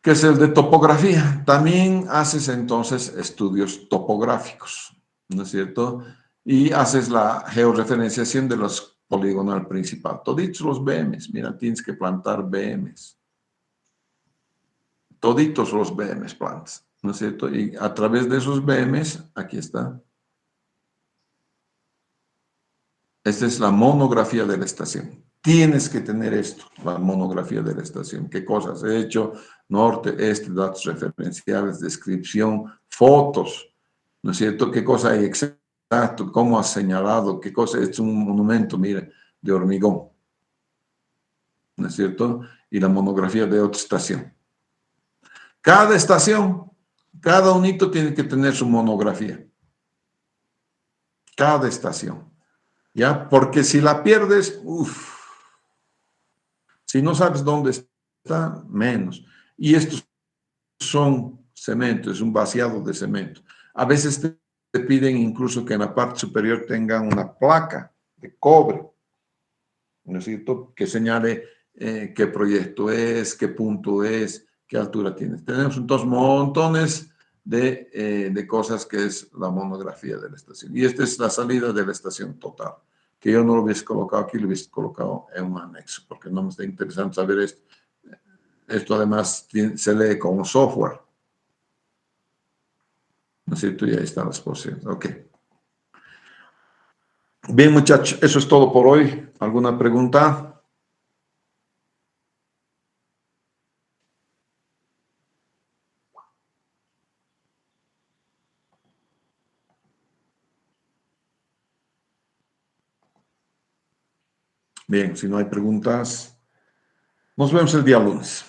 Que es el de topografía. También haces entonces estudios topográficos, ¿no es cierto? Y haces la georreferenciación de los poligonal principal. Toditos los BMs, mira, tienes que plantar BMs. Toditos los BMs plantas, ¿no es cierto? Y a través de esos BMs, aquí está. Esta es la monografía de la estación. Tienes que tener esto, la monografía de la estación. ¿Qué cosas he hecho? Norte, este, datos referenciales, descripción, fotos, ¿no es cierto? ¿Qué cosa hay exacto? ¿Cómo has señalado? ¿Qué cosa? Es un monumento, mire, de hormigón, ¿no es cierto? Y la monografía de otra estación. Cada estación, cada unito tiene que tener su monografía. Cada estación. ¿Ya? Porque si la pierdes, uff. Si no sabes dónde está, menos. Y estos son cemento, es un vaciado de cemento. A veces te piden incluso que en la parte superior tengan una placa de cobre, ¿no es cierto?, que señale qué proyecto es, qué punto es, qué altura tiene. Tenemos entonces montones de cosas que es la monografía de la estación. Y esta es la salida de la estación total, que yo no lo hubiese colocado aquí, lo hubiese colocado en un anexo, porque no me está interesante saber esto. Esto además se lee como software, ¿no es cierto? Y ahí están las posibilidades. Ok. Bien, muchachos, eso es todo por hoy. ¿Alguna pregunta? Bien, si no hay preguntas, nos vemos el día lunes.